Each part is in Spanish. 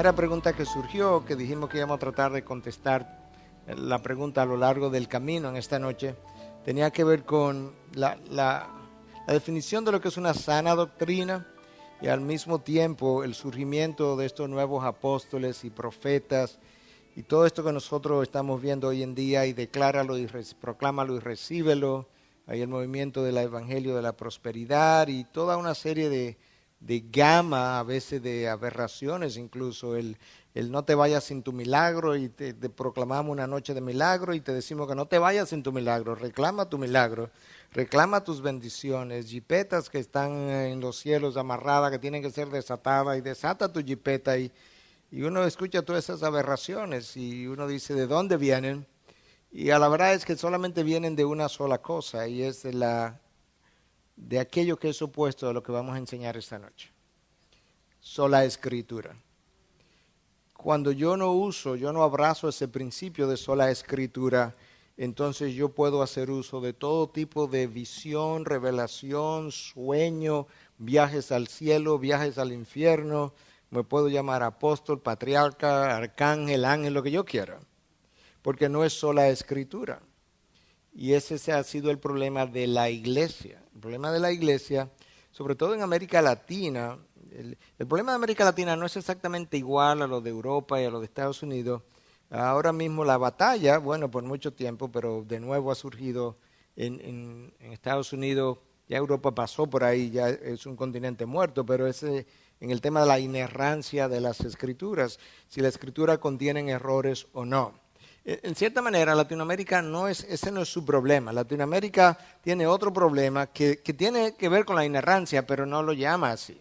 primera pregunta que surgió, que dijimos que íbamos a tratar de contestar la pregunta a lo largo del camino en esta noche, tenía que ver con la definición de lo que es una sana doctrina y al mismo tiempo el surgimiento de estos nuevos apóstoles y profetas y todo esto que nosotros estamos viendo hoy en día, y decláralo y proclámalo y recíbelo. Hay el movimiento del evangelio de la prosperidad y toda una serie de gama, a veces de aberraciones, incluso el no te vayas sin tu milagro, y te proclamamos una noche de milagro y te decimos que no te vayas sin tu milagro, reclama tu milagro, reclama tus bendiciones, jipetas que están en los cielos amarradas, que tienen que ser desatadas, y desata tu jipeta, y uno escucha todas esas aberraciones y uno dice, ¿de dónde vienen? Y a la verdad es que solamente vienen de una sola cosa, y es de aquello que es opuesto a lo que vamos a enseñar esta noche. Sola escritura. Cuando yo no abrazo ese principio de sola escritura, entonces yo puedo hacer uso de todo tipo de visión, revelación, sueño, viajes al cielo, viajes al infierno. Me puedo llamar apóstol, patriarca, arcángel, ángel, lo que yo quiera, porque no es sola escritura. Y ese ha sido el problema de la iglesia. El problema de la iglesia, sobre todo en América Latina, el problema de América Latina no es exactamente igual a lo de Europa y a lo de Estados Unidos. Ahora mismo la batalla, bueno, por mucho tiempo, pero de nuevo ha surgido en Estados Unidos. Ya Europa pasó por ahí, ya es un continente muerto, pero ese en el tema de la inerrancia de las escrituras, si la escritura contiene errores o no. En cierta manera, Latinoamérica ese no es su problema. Latinoamérica tiene otro problema que tiene que ver con la inerrancia, pero no lo llama así.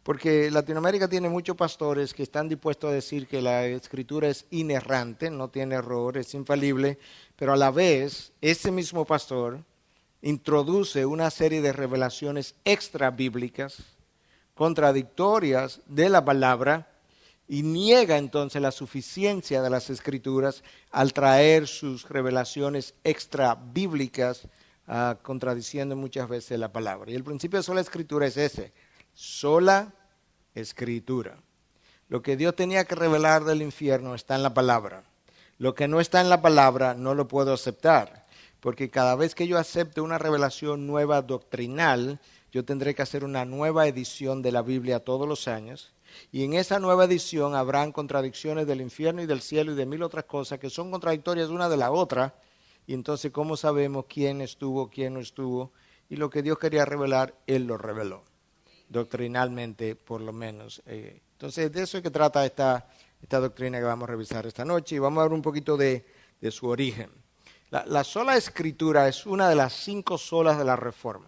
Porque Latinoamérica tiene muchos pastores que están dispuestos a decir que la escritura es inerrante, no tiene error, es infalible, pero a la vez ese mismo pastor introduce una serie de revelaciones extra bíblicas, contradictorias de la palabra, y niega entonces la suficiencia de las escrituras al traer sus revelaciones extra bíblicas, contradiciendo muchas veces la palabra. Y el principio de sola escritura es ese, sola escritura. Lo que Dios tenía que revelar del infierno está en la palabra. Lo que no está en la palabra no lo puedo aceptar, porque cada vez que yo acepte una revelación nueva doctrinal, yo tendré que hacer una nueva edición de la Biblia todos los años. Y en esa nueva edición habrán contradicciones del infierno y del cielo y de mil otras cosas que son contradictorias una de la otra. Y entonces, ¿cómo sabemos quién estuvo, quién no estuvo? Y lo que Dios quería revelar, Él lo reveló, doctrinalmente por lo menos. Entonces, de eso es que trata esta doctrina que vamos a revisar esta noche. Y vamos a ver un poquito de su origen. La sola escritura es una de las 5 solas de la Reforma.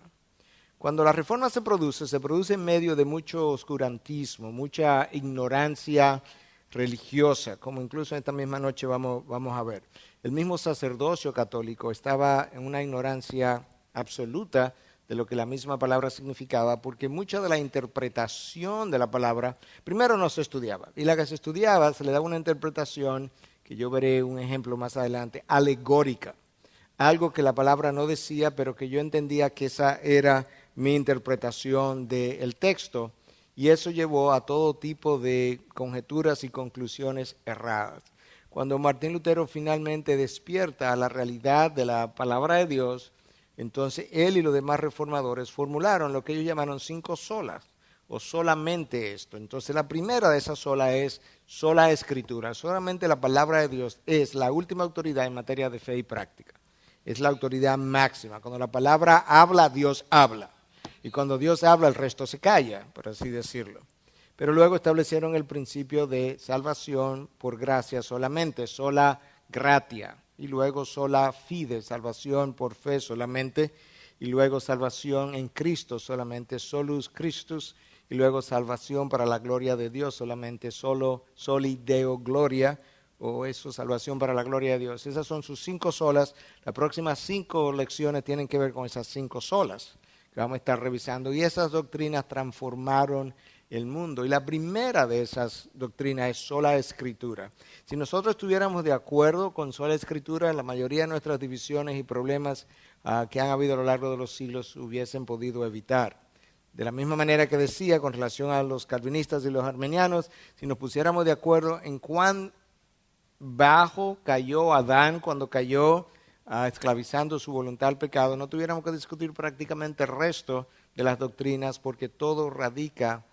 Cuando la Reforma se produce en medio de mucho oscurantismo, mucha ignorancia religiosa, como incluso esta misma noche vamos a ver. El mismo sacerdocio católico estaba en una ignorancia absoluta de lo que la misma palabra significaba, porque mucha de la interpretación de la palabra, primero no se estudiaba, y la que se estudiaba se le daba una interpretación, que yo veré un ejemplo más adelante, alegórica. Algo que la palabra no decía, pero que yo entendía que esa era mi interpretación del texto, y eso llevó a todo tipo de conjeturas y conclusiones erradas. Cuando Martín Lutero finalmente despierta a la realidad de la palabra de Dios, entonces él y los demás reformadores formularon lo que ellos llamaron 5 solas, o solamente esto. Entonces la primera de esas solas es sola escritura. Solamente la palabra de Dios es la última autoridad en materia de fe y práctica. Es la autoridad máxima. Cuando la palabra habla, Dios habla. Y cuando Dios habla, el resto se calla, por así decirlo. Pero luego establecieron el principio de salvación por gracia solamente, sola gratia. Y luego sola fide, salvación por fe solamente. Y luego salvación en Cristo solamente, solus Christus. Y luego salvación para la gloria de Dios solamente, soli Deo gloria. O eso, salvación para la gloria de Dios. Esas son sus 5 solas. Las próximas 5 lecciones tienen que ver con esas 5 solas que vamos a estar revisando. Y esas doctrinas transformaron el mundo. Y la primera de esas doctrinas es sola escritura. Si nosotros estuviéramos de acuerdo con sola escritura, la mayoría de nuestras divisiones y problemas que han habido a lo largo de los siglos hubiesen podido evitar. De la misma manera que decía con relación a los calvinistas y los armenianos, si nos pusiéramos de acuerdo en cuán bajo cayó Adán cuando cayó esclavizando su voluntad al pecado, no tuviéramos que discutir prácticamente el resto de las doctrinas porque todo radica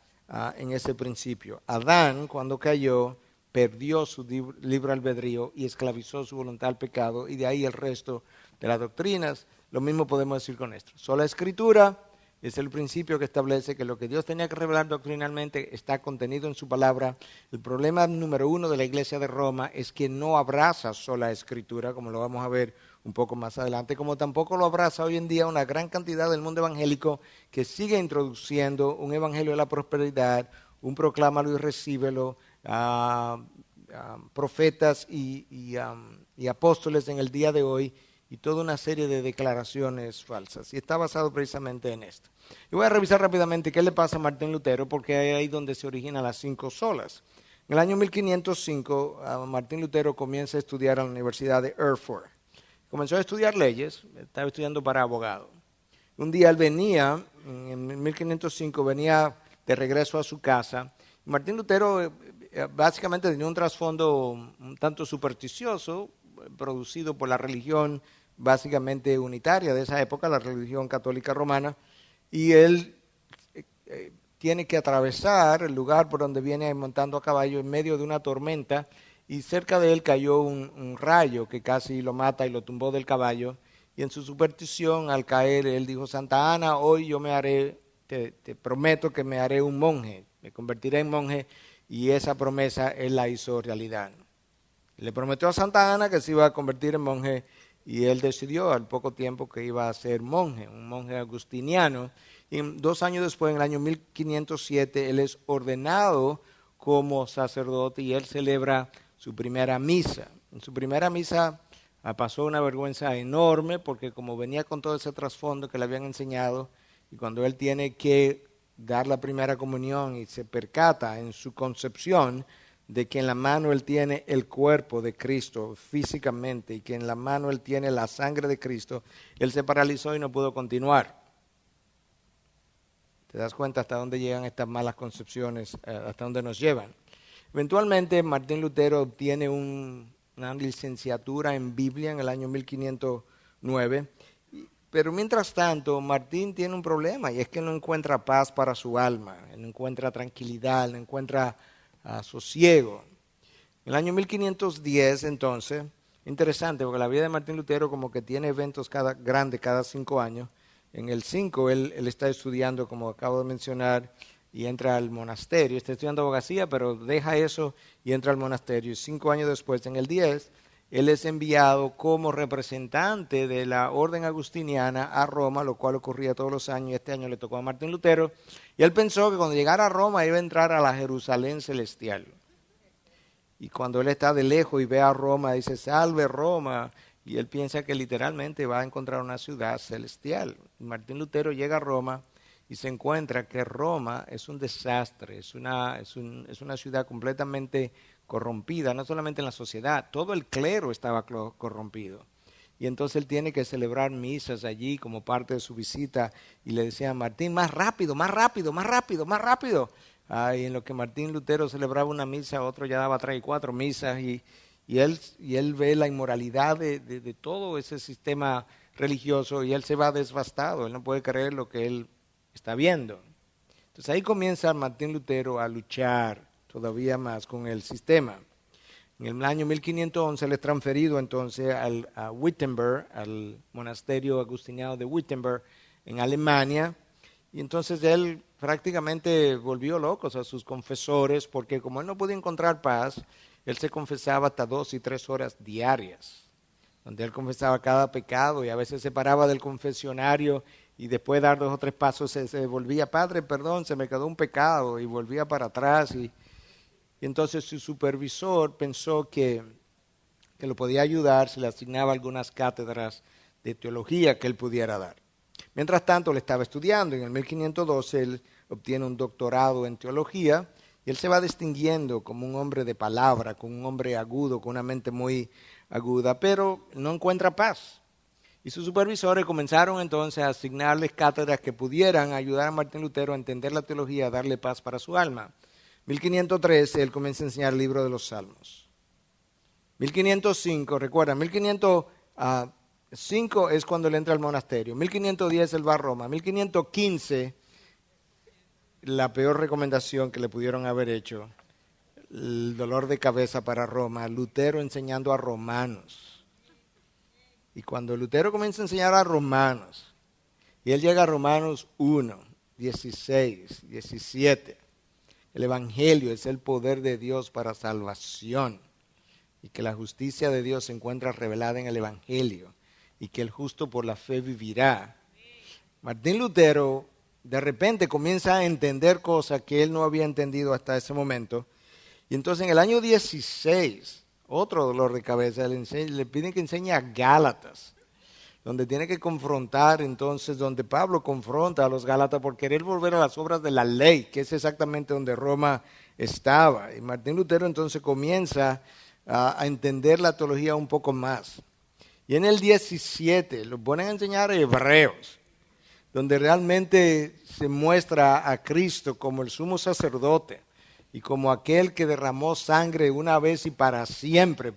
en ese principio. Adán, cuando cayó, perdió su libre albedrío y esclavizó su voluntad al pecado, y de ahí el resto de las doctrinas. Lo mismo podemos decir con esto. Sola Escritura es el principio que establece que lo que Dios tenía que revelar doctrinalmente está contenido en su palabra. El problema número uno de la Iglesia de Roma es que no abraza sola Escritura, como lo vamos a ver un poco más adelante, como tampoco lo abraza hoy en día una gran cantidad del mundo evangélico que sigue introduciendo un evangelio de la prosperidad, un proclámalo y recíbelo, profetas y apóstoles en el día de hoy, y toda una serie de declaraciones falsas. Y está basado precisamente en esto. Y voy a revisar rápidamente qué le pasa a Martín Lutero, porque es ahí donde se originan las 5 solas. En el año 1505, Martín Lutero comienza a estudiar en la Universidad de Erfurt. Comenzó a estudiar leyes, estaba estudiando para abogado. Un día él venía, en 1505, venía de regreso a su casa. Martín Lutero básicamente tenía un trasfondo un tanto supersticioso, producido por la religión básicamente unitaria de esa época, la religión católica romana, y él tiene que atravesar el lugar por donde viene montando a caballo en medio de una tormenta, y cerca de él cayó un rayo que casi lo mata y lo tumbó del caballo, y en su superstición al caer él dijo: Santa Ana, hoy yo me haré, te prometo que me haré un monje, me convertiré en monje, y esa promesa él la hizo realidad. Le prometió a Santa Ana que se iba a convertir en monje, y él decidió al poco tiempo que iba a ser monje, un monje agustiniano. Y 2 años después, en el año 1507, él es ordenado como sacerdote y él celebra su primera misa. En su primera misa pasó una vergüenza enorme porque como venía con todo ese trasfondo que le habían enseñado, y cuando él tiene que dar la primera comunión y se percata en su concepción de que en la mano él tiene el cuerpo de Cristo físicamente y que en la mano él tiene la sangre de Cristo, él se paralizó y no pudo continuar. ¿Te das cuenta hasta dónde llegan estas malas concepciones, hasta dónde nos llevan? Eventualmente Martín Lutero obtiene una licenciatura en Biblia en el año 1509, pero mientras tanto Martín tiene un problema, y es que no encuentra paz para su alma, no encuentra tranquilidad, no encuentra sosiego. En el año 1510, entonces, interesante, porque la vida de Martín Lutero como que tiene eventos grandes cada 5 años. En el 5 él está estudiando, como acabo de mencionar, y entra al monasterio. Está estudiando abogacía, pero deja eso y entra al monasterio. Y 5 años después, en el 10, él es enviado como representante de la orden agustiniana a Roma, lo cual ocurría todos los años, y este año le tocó a Martín Lutero, y él pensó que cuando llegara a Roma iba a entrar a la Jerusalén celestial. Y cuando él está de lejos y ve a Roma, dice: salve Roma, y él piensa que literalmente va a encontrar una ciudad celestial. Martín Lutero llega a Roma y se encuentra que Roma es un desastre, es una ciudad completamente corrompida, no solamente en la sociedad, todo el clero estaba corrompido. Y entonces él tiene que celebrar misas allí como parte de su visita, y le decía a Martín: más rápido, más rápido, más rápido, más rápido. Y en lo que Martín Lutero celebraba una misa, otro ya daba 3 y 4 misas, y él ve la inmoralidad de todo ese sistema religioso, y él se va devastado, él no puede creer lo que él está viendo. Entonces ahí comienza Martín Lutero a luchar todavía más con el sistema. En el año 1511 él es transferido entonces a Wittenberg, al monasterio agustiniano de Wittenberg en Alemania, y entonces él prácticamente volvió locos a sus confesores, porque como él no podía encontrar paz, él se confesaba hasta 2 y 3 horas diarias, donde él confesaba cada pecado, y a veces se paraba del confesionario y después de dar 2 o 3 pasos se volvía: Padre, perdón, se me quedó un pecado, y volvía para atrás. Y entonces su supervisor pensó que lo podía ayudar, se le asignaba algunas cátedras de teología que él pudiera dar. Mientras tanto, él estaba estudiando. En el 1512 él obtiene un doctorado en teología, y él se va distinguiendo como un hombre de palabra, como un hombre agudo, con una mente muy aguda, pero no encuentra paz. Y sus supervisores comenzaron entonces a asignarles cátedras que pudieran ayudar a Martín Lutero a entender la teología, a darle paz para su alma. 1513 él comienza a enseñar el libro de los Salmos. 1505, recuerda, 1505 es cuando él entra al monasterio. 1510 él va a Roma. 1515, la peor recomendación que le pudieron haber hecho, el dolor de cabeza para Roma, Lutero enseñando a romanos. Y cuando Lutero comienza a enseñar a romanos, y él llega a Romanos 1, 16, 17, el Evangelio es el poder de Dios para salvación, y que la justicia de Dios se encuentra revelada en el Evangelio, y que el justo por la fe vivirá. Martín Lutero de repente comienza a entender cosas que él no había entendido hasta ese momento, y entonces en el año 16, otro dolor de cabeza, le piden que enseñe a Gálatas, donde tiene que confrontar entonces, donde Pablo confronta a los Gálatas por querer volver a las obras de la ley, que es exactamente donde Roma estaba. Y Martín Lutero entonces comienza a entender la teología un poco más. Y en el 17 lo ponen a enseñar a Hebreos, donde realmente se muestra a Cristo como el sumo sacerdote, y como aquel que derramó sangre una vez y para siempre,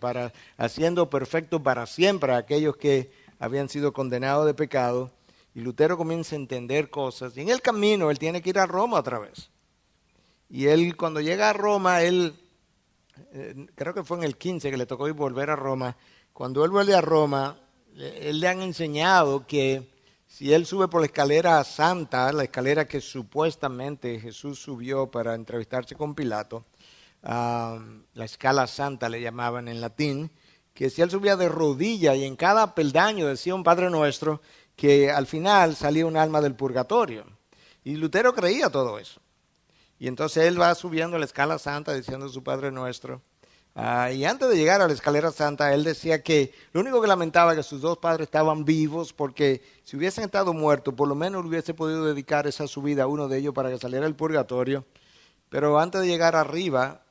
haciendo perfecto para siempre a aquellos que habían sido condenados de pecado. Y Lutero comienza a entender cosas. Y en el camino él tiene que ir a Roma otra vez. Y él cuando llega a Roma, creo que fue en el 15 que le tocó ir volver a Roma. Cuando él vuelve a Roma, él le han enseñado que si él sube por la escalera santa, la escalera que supuestamente Jesús subió para entrevistarse con Pilato, la escala santa le llamaban en latín, que si él subía de rodillas y en cada peldaño decía un Padre Nuestro, que al final salía un alma del purgatorio. Y Lutero creía todo eso. Y entonces él va subiendo la escala santa diciendo su Padre Nuestro. Y antes de llegar a la escalera santa, él decía que lo único que lamentaba era que sus dos padres estaban vivos, porque si hubiesen estado muertos, por lo menos hubiese podido dedicar esa subida a uno de ellos para que saliera del purgatorio. Pero antes de llegar arriba,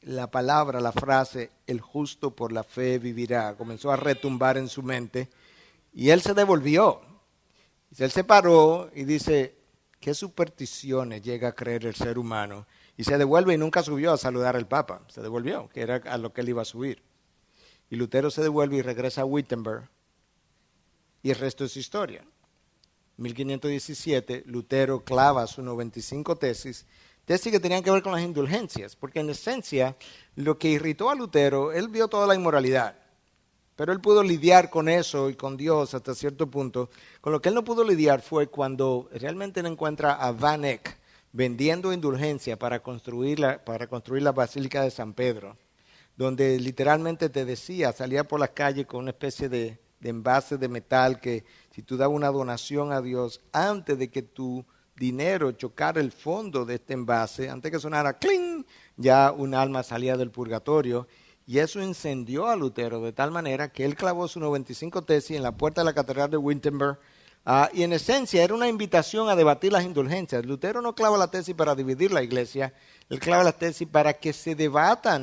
la palabra, la frase, el justo por la fe vivirá, comenzó a retumbar en su mente, y él se devolvió. Él se paró y dice, ¿qué supersticiones llega a creer el ser humano? Y se devuelve y nunca subió a saludar al Papa. Se devolvió, que era a lo que él iba a subir. Y Lutero se devuelve y regresa a Wittenberg. Y el resto es historia. 1517, Lutero clava sus 95 tesis que tenían que ver con las indulgencias. Porque en esencia, lo que irritó a Lutero, él vio toda la inmoralidad. Pero él pudo lidiar con eso y con Dios hasta cierto punto. Con lo que él no pudo lidiar fue cuando realmente él encuentra a Van Eyck vendiendo indulgencia para construir la Basílica de San Pedro, donde literalmente te decía, salía por las calles con una especie de envase de metal que si tú dabas una donación a Dios, antes de que tu dinero chocara el fondo de este envase, antes que sonara ¡cling!, ya un alma salía del purgatorio. Y eso incendió a Lutero de tal manera que él clavó sus 95 tesis en la puerta de la Catedral de Wittenberg. Y en esencia era una invitación a debatir las indulgencias. Lutero no clava la tesis para dividir la iglesia, él clava la tesis para que se debata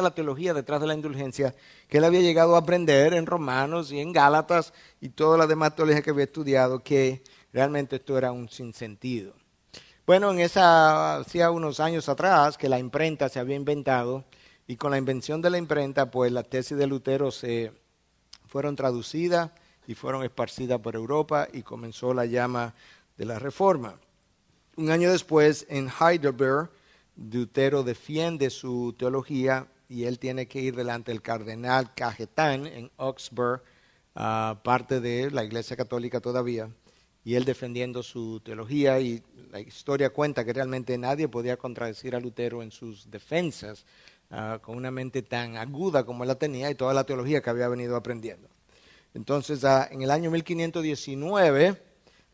la teología detrás de la indulgencia que él había llegado a aprender en Romanos y en Gálatas y toda la demás teología que había estudiado, que realmente esto era un sinsentido. Bueno, hacía unos años atrás que la imprenta se había inventado, y con la invención de la imprenta, pues las tesis de Lutero se fueron traducidas y fueron esparcidas por Europa y comenzó la llama de la Reforma. Un año después, en Heidelberg, Lutero defiende su teología y él tiene que ir delante del cardenal Cajetan en Augsburg, parte de la Iglesia Católica todavía, y él defendiendo su teología, y la historia cuenta que realmente nadie podía contradecir a Lutero en sus defensas, con una mente tan aguda como él la tenía y toda la teología que había venido aprendiendo. Entonces, en el año 1519,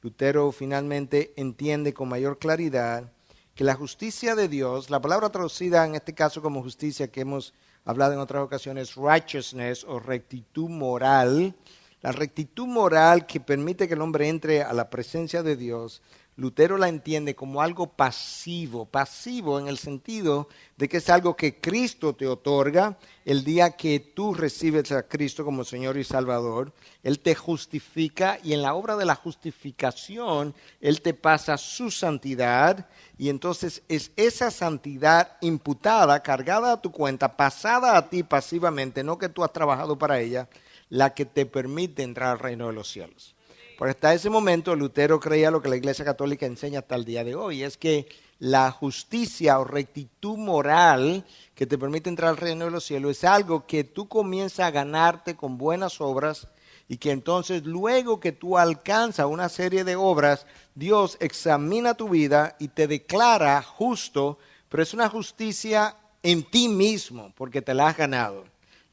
Lutero finalmente entiende con mayor claridad que la justicia de Dios, la palabra traducida en este caso como justicia que hemos hablado en otras ocasiones, righteousness o rectitud moral, la rectitud moral que permite que el hombre entre a la presencia de Dios, Lutero la entiende como algo pasivo, pasivo en el sentido de que es algo que Cristo te otorga el día que tú recibes a Cristo como Señor y Salvador. Él te justifica y en la obra de la justificación Él te pasa su santidad y entonces es esa santidad imputada, cargada a tu cuenta, pasada a ti pasivamente, no que tú has trabajado para ella, la que te permite entrar al reino de los cielos. Porque hasta ese momento Lutero creía lo que la Iglesia Católica enseña hasta el día de hoy, es que la justicia o rectitud moral que te permite entrar al reino de los cielos es algo que tú comienzas a ganarte con buenas obras y que entonces luego que tú alcanzas una serie de obras, Dios examina tu vida y te declara justo, pero es una justicia en ti mismo porque te la has ganado.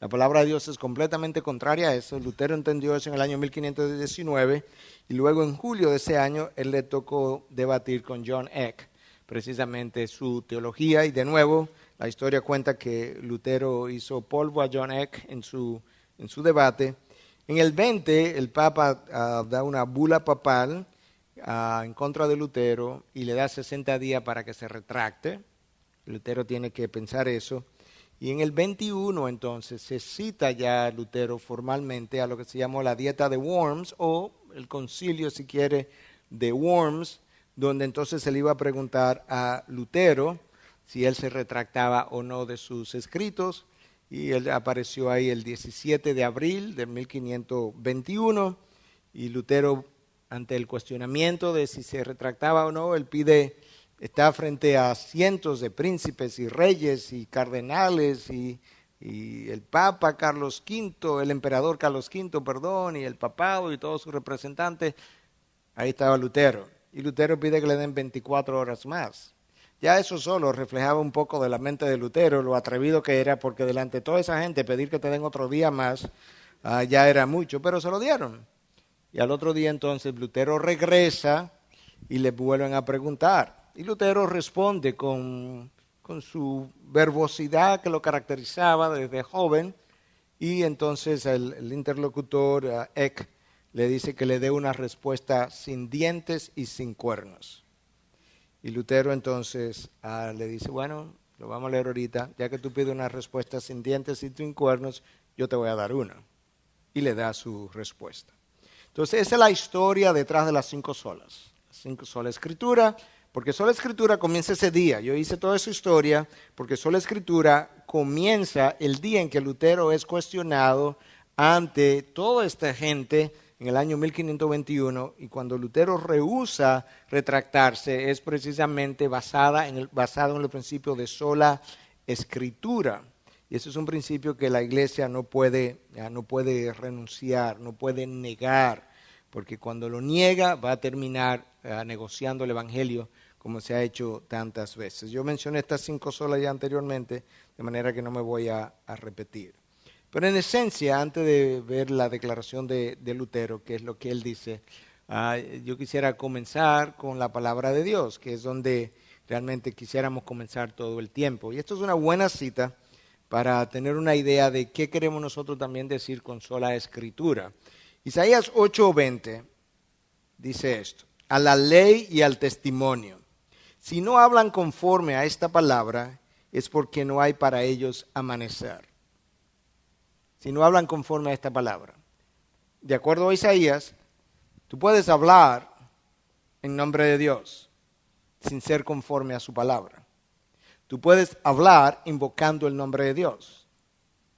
La palabra de Dios es completamente contraria a eso. Lutero entendió eso en el año 1519 y luego en julio de ese año él le tocó debatir con John Eck precisamente su teología y de nuevo la historia cuenta que Lutero hizo polvo a John Eck en su debate. En el 20 el Papa da una bula papal en contra de Lutero y le da 60 días para que se retracte. Lutero tiene que pensar eso. Y en el 21 entonces se cita ya Lutero formalmente a lo que se llamó la dieta de Worms o el concilio si quiere de Worms, donde entonces se le iba a preguntar a Lutero si él se retractaba o no de sus escritos y él apareció ahí el 17 de abril de 1521 y Lutero ante el cuestionamiento de si se retractaba o no, él está frente a cientos de príncipes y reyes y cardenales y el Papa Carlos V, el emperador Carlos V, perdón, y el papado y todos sus representantes. Ahí estaba Lutero. Y Lutero pide que le den 24 horas más. Ya eso solo reflejaba un poco de la mente de Lutero, lo atrevido que era, porque delante de toda esa gente pedir que te den otro día más ya era mucho, pero se lo dieron. Y al otro día entonces Lutero regresa y le vuelven a preguntar. Y Lutero responde con su verbosidad que lo caracterizaba desde joven y entonces el interlocutor Eck le dice que le dé una respuesta sin dientes y sin cuernos. Y Lutero entonces le dice, bueno, lo vamos a leer ahorita, ya que tú pides una respuesta sin dientes y sin cuernos, yo te voy a dar una. Y le da su respuesta. Entonces esa es la historia detrás de las 5 solas. Sola Escritura, porque sola Escritura comienza ese día. Yo hice toda esa historia porque sola Escritura comienza el día en que Lutero es cuestionado ante toda esta gente en el año 1521 y cuando Lutero rehúsa retractarse es precisamente basado en el principio de sola Escritura. Y eso es un principio que la iglesia no puede renunciar, no puede negar, porque cuando lo niega va a terminar negociando el evangelio como se ha hecho tantas veces. Yo mencioné estas 5 solas ya anteriormente, de manera que no me voy a repetir. Pero en esencia, antes de ver la declaración de Lutero, que es lo que él dice, yo quisiera comenzar con la palabra de Dios, que es donde realmente quisiéramos comenzar todo el tiempo. Y esto es una buena cita para tener una idea de qué queremos nosotros también decir con sola Escritura. Isaías 8:20 dice esto: a la ley y al testimonio. Si no hablan conforme a esta palabra, es porque no hay para ellos amanecer. Si no hablan conforme a esta palabra. De acuerdo a Isaías, tú puedes hablar en nombre de Dios sin ser conforme a su palabra. Tú puedes hablar invocando el nombre de Dios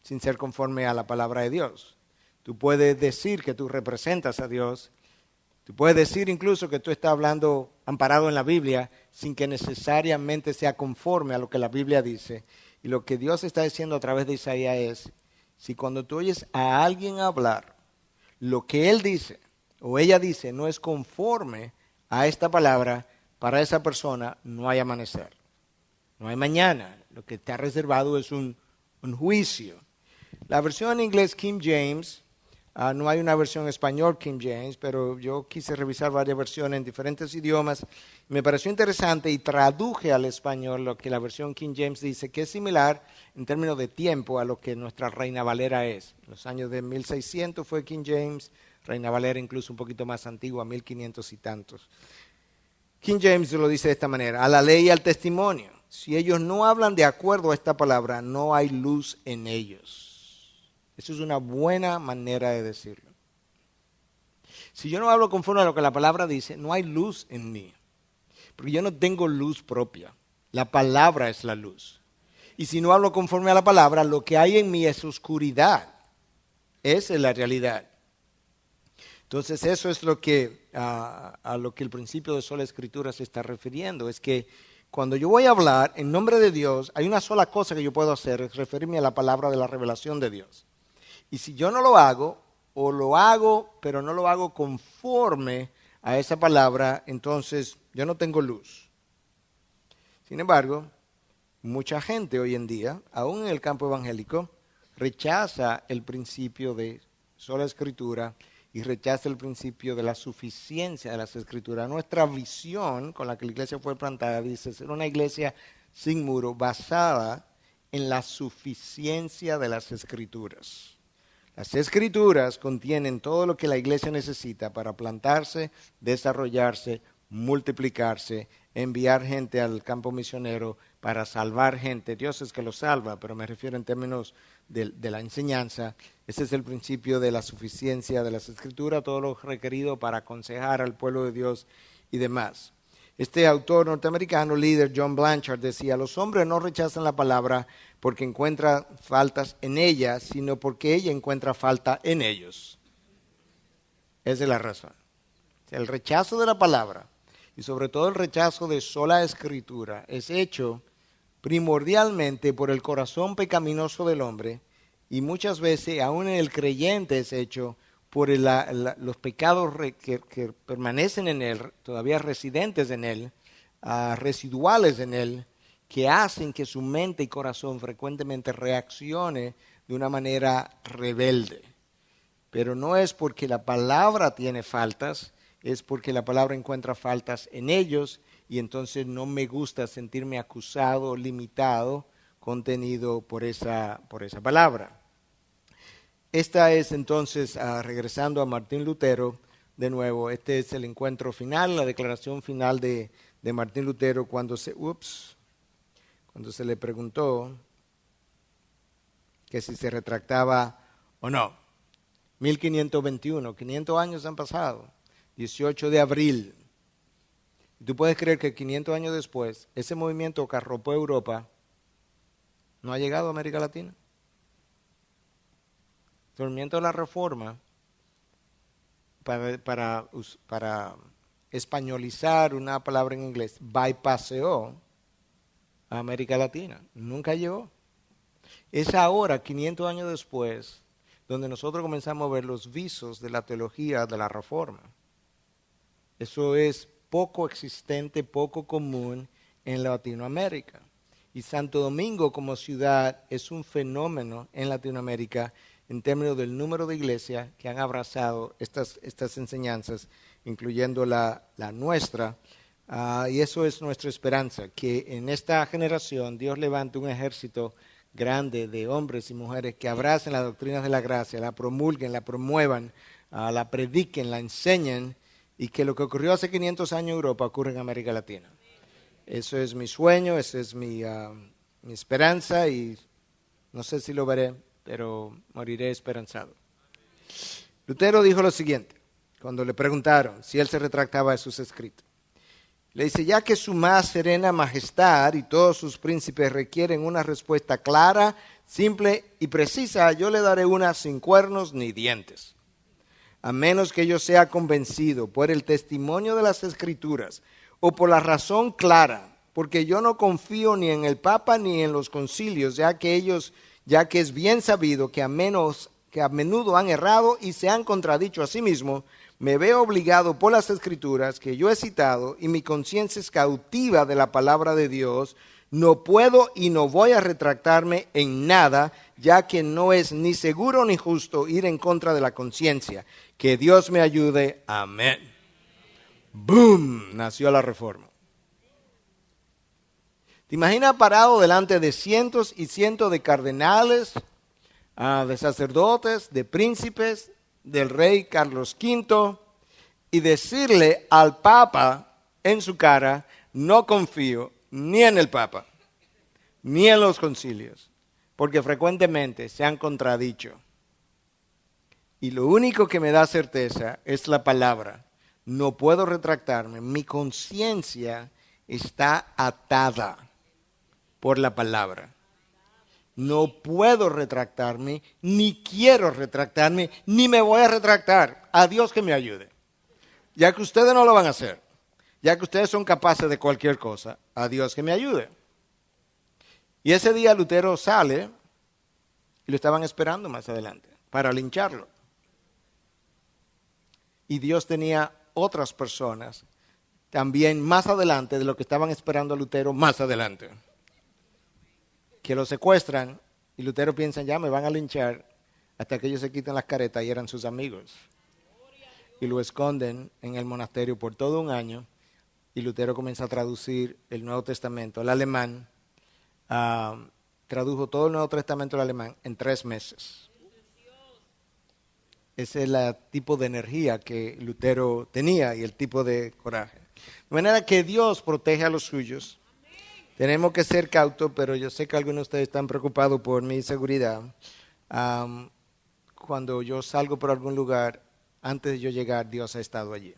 sin ser conforme a la palabra de Dios. Tú puedes decir que tú representas a Dios. Tú puedes decir incluso que tú estás hablando amparado en la Biblia sin que necesariamente sea conforme a lo que la Biblia dice. Y lo que Dios está diciendo a través de Isaías es, si cuando tú oyes a alguien hablar, lo que él dice o ella dice no es conforme a esta palabra, para esa persona no hay amanecer. No hay mañana. Lo que está reservado es un juicio. La versión en inglés King James, no hay una versión en español King James, pero yo quise revisar varias versiones en diferentes idiomas. Me pareció interesante y traduje al español lo que la versión King James dice, que es similar en términos de tiempo a lo que nuestra Reina Valera es. En los años de 1600 fue King James, Reina Valera incluso un poquito más antigua, 1500 y tantos. King James lo dice de esta manera: a la ley y al testimonio. Si ellos no hablan de acuerdo a esta palabra, no hay luz en ellos. Eso es una buena manera de decirlo. Si yo no hablo conforme a lo que la palabra dice, no hay luz en mí. Porque yo no tengo luz propia. La palabra es la luz. Y si no hablo conforme a la palabra, lo que hay en mí es oscuridad. Esa es la realidad. Entonces eso es lo que, a lo que el principio de sola escritura se está refiriendo. Es que cuando yo voy a hablar en nombre de Dios, hay una sola cosa que yo puedo hacer, es referirme a la palabra de la revelación de Dios. Y si yo no lo hago, o lo hago, pero no lo hago conforme a esa palabra, entonces yo no tengo luz. Sin embargo, mucha gente hoy en día, aún en el campo evangélico, rechaza el principio de sola escritura y rechaza el principio de la suficiencia de las escrituras. Nuestra visión con la que la iglesia fue plantada dice ser una iglesia sin muro basada en la suficiencia de las escrituras. Las escrituras contienen todo lo que la iglesia necesita para plantarse, desarrollarse, multiplicarse, enviar gente al campo misionero, para salvar gente. Dios es que lo salva, pero me refiero en términos de la enseñanza. Ese es el principio de la suficiencia de las escrituras, todo lo requerido para aconsejar al pueblo de Dios y demás. Este autor norteamericano, líder John Blanchard, decía: los hombres no rechazan la palabra porque encuentran faltas en ella, sino porque ella encuentra falta en ellos. Esa es la razón. El rechazo de la palabra, y sobre todo el rechazo de sola escritura, es hecho primordialmente por el corazón pecaminoso del hombre, y muchas veces aún en el creyente es hecho por los pecados que permanecen en él, todavía residentes en él, residuales en él, que hacen que su mente y corazón frecuentemente reaccione de una manera rebelde. Pero no es porque la palabra tiene faltas, es porque la palabra encuentra faltas en ellos, y entonces no me gusta sentirme acusado, limitado, contenido por esa palabra. Esta es entonces, regresando a Martín Lutero, de nuevo, este es el encuentro final, la declaración final de Martín Lutero cuando se le preguntó que si se retractaba o no. 1521, 500 años han pasado, 18 de abril. Tú puedes creer que 500 años después, ese movimiento que arropó Europa no ha llegado a América Latina. El movimiento de la Reforma, para españolizar una palabra en inglés, bypaseó a América Latina. Nunca llegó. Es ahora, 500 años después, donde nosotros comenzamos a ver los visos de la teología de la Reforma. Eso es poco existente, poco común en Latinoamérica. Y Santo Domingo como ciudad es un fenómeno en Latinoamérica en términos del número de iglesias que han abrazado estas enseñanzas, incluyendo la nuestra. Y eso es nuestra esperanza, que en esta generación Dios levante un ejército grande de hombres y mujeres que abracen las doctrinas de la gracia, la promulguen, la promuevan, la prediquen, la enseñen, y que lo que ocurrió hace 500 años en Europa ocurra en América Latina. Eso es mi sueño, esa es mi esperanza, y no sé si lo veré, pero moriré esperanzado. Lutero dijo lo siguiente, cuando le preguntaron si él se retractaba de sus escritos. Le dice: ya que su más serena majestad y todos sus príncipes requieren una respuesta clara, simple y precisa, yo le daré una sin cuernos ni dientes. A menos que yo sea convencido por el testimonio de las Escrituras o por la razón clara, porque yo no confío ni en el Papa ni en los concilios, ya que es bien sabido que a menudo han errado y se han contradicho a sí mismos, me veo obligado por las Escrituras que yo he citado, y mi conciencia es cautiva de la palabra de Dios. No puedo y no voy a retractarme en nada, ya que no es ni seguro ni justo ir en contra de la conciencia. Que Dios me ayude. Amén. ¡Boom! Nació la Reforma. ¿Te imaginas parado delante de cientos y cientos de cardenales, de sacerdotes, de príncipes, del rey Carlos V, y decirle al Papa en su cara, no confío ni en el Papa, ni en los concilios, porque frecuentemente se han contradicho. Y lo único que me da certeza es la palabra. No puedo retractarme. Mi conciencia está atada por la palabra. No puedo retractarme, ni quiero retractarme, ni me voy a retractar. A Dios que me ayude. Ya que ustedes no lo van a hacer, ya que ustedes son capaces de cualquier cosa, a Dios que me ayude. Y ese día Lutero sale y lo estaban esperando más adelante para lincharlo. Y Dios tenía otras personas también más adelante de lo que estaban esperando a Lutero más adelante. Que lo secuestran y Lutero piensa, ya me van a linchar hasta que ellos se quiten las caretas y eran sus amigos. Y lo esconden en el monasterio por todo un año y Lutero comienza a traducir el Nuevo Testamento al alemán. Tradujo todo el Nuevo Testamento al alemán en 3 meses. Ese es el tipo de energía que Lutero tenía y el tipo de coraje. De manera que Dios protege a los suyos. Tenemos que ser cautos, pero yo sé que algunos de ustedes están preocupados por mi seguridad. Cuando yo salgo por algún lugar, antes de yo llegar, Dios ha estado allí.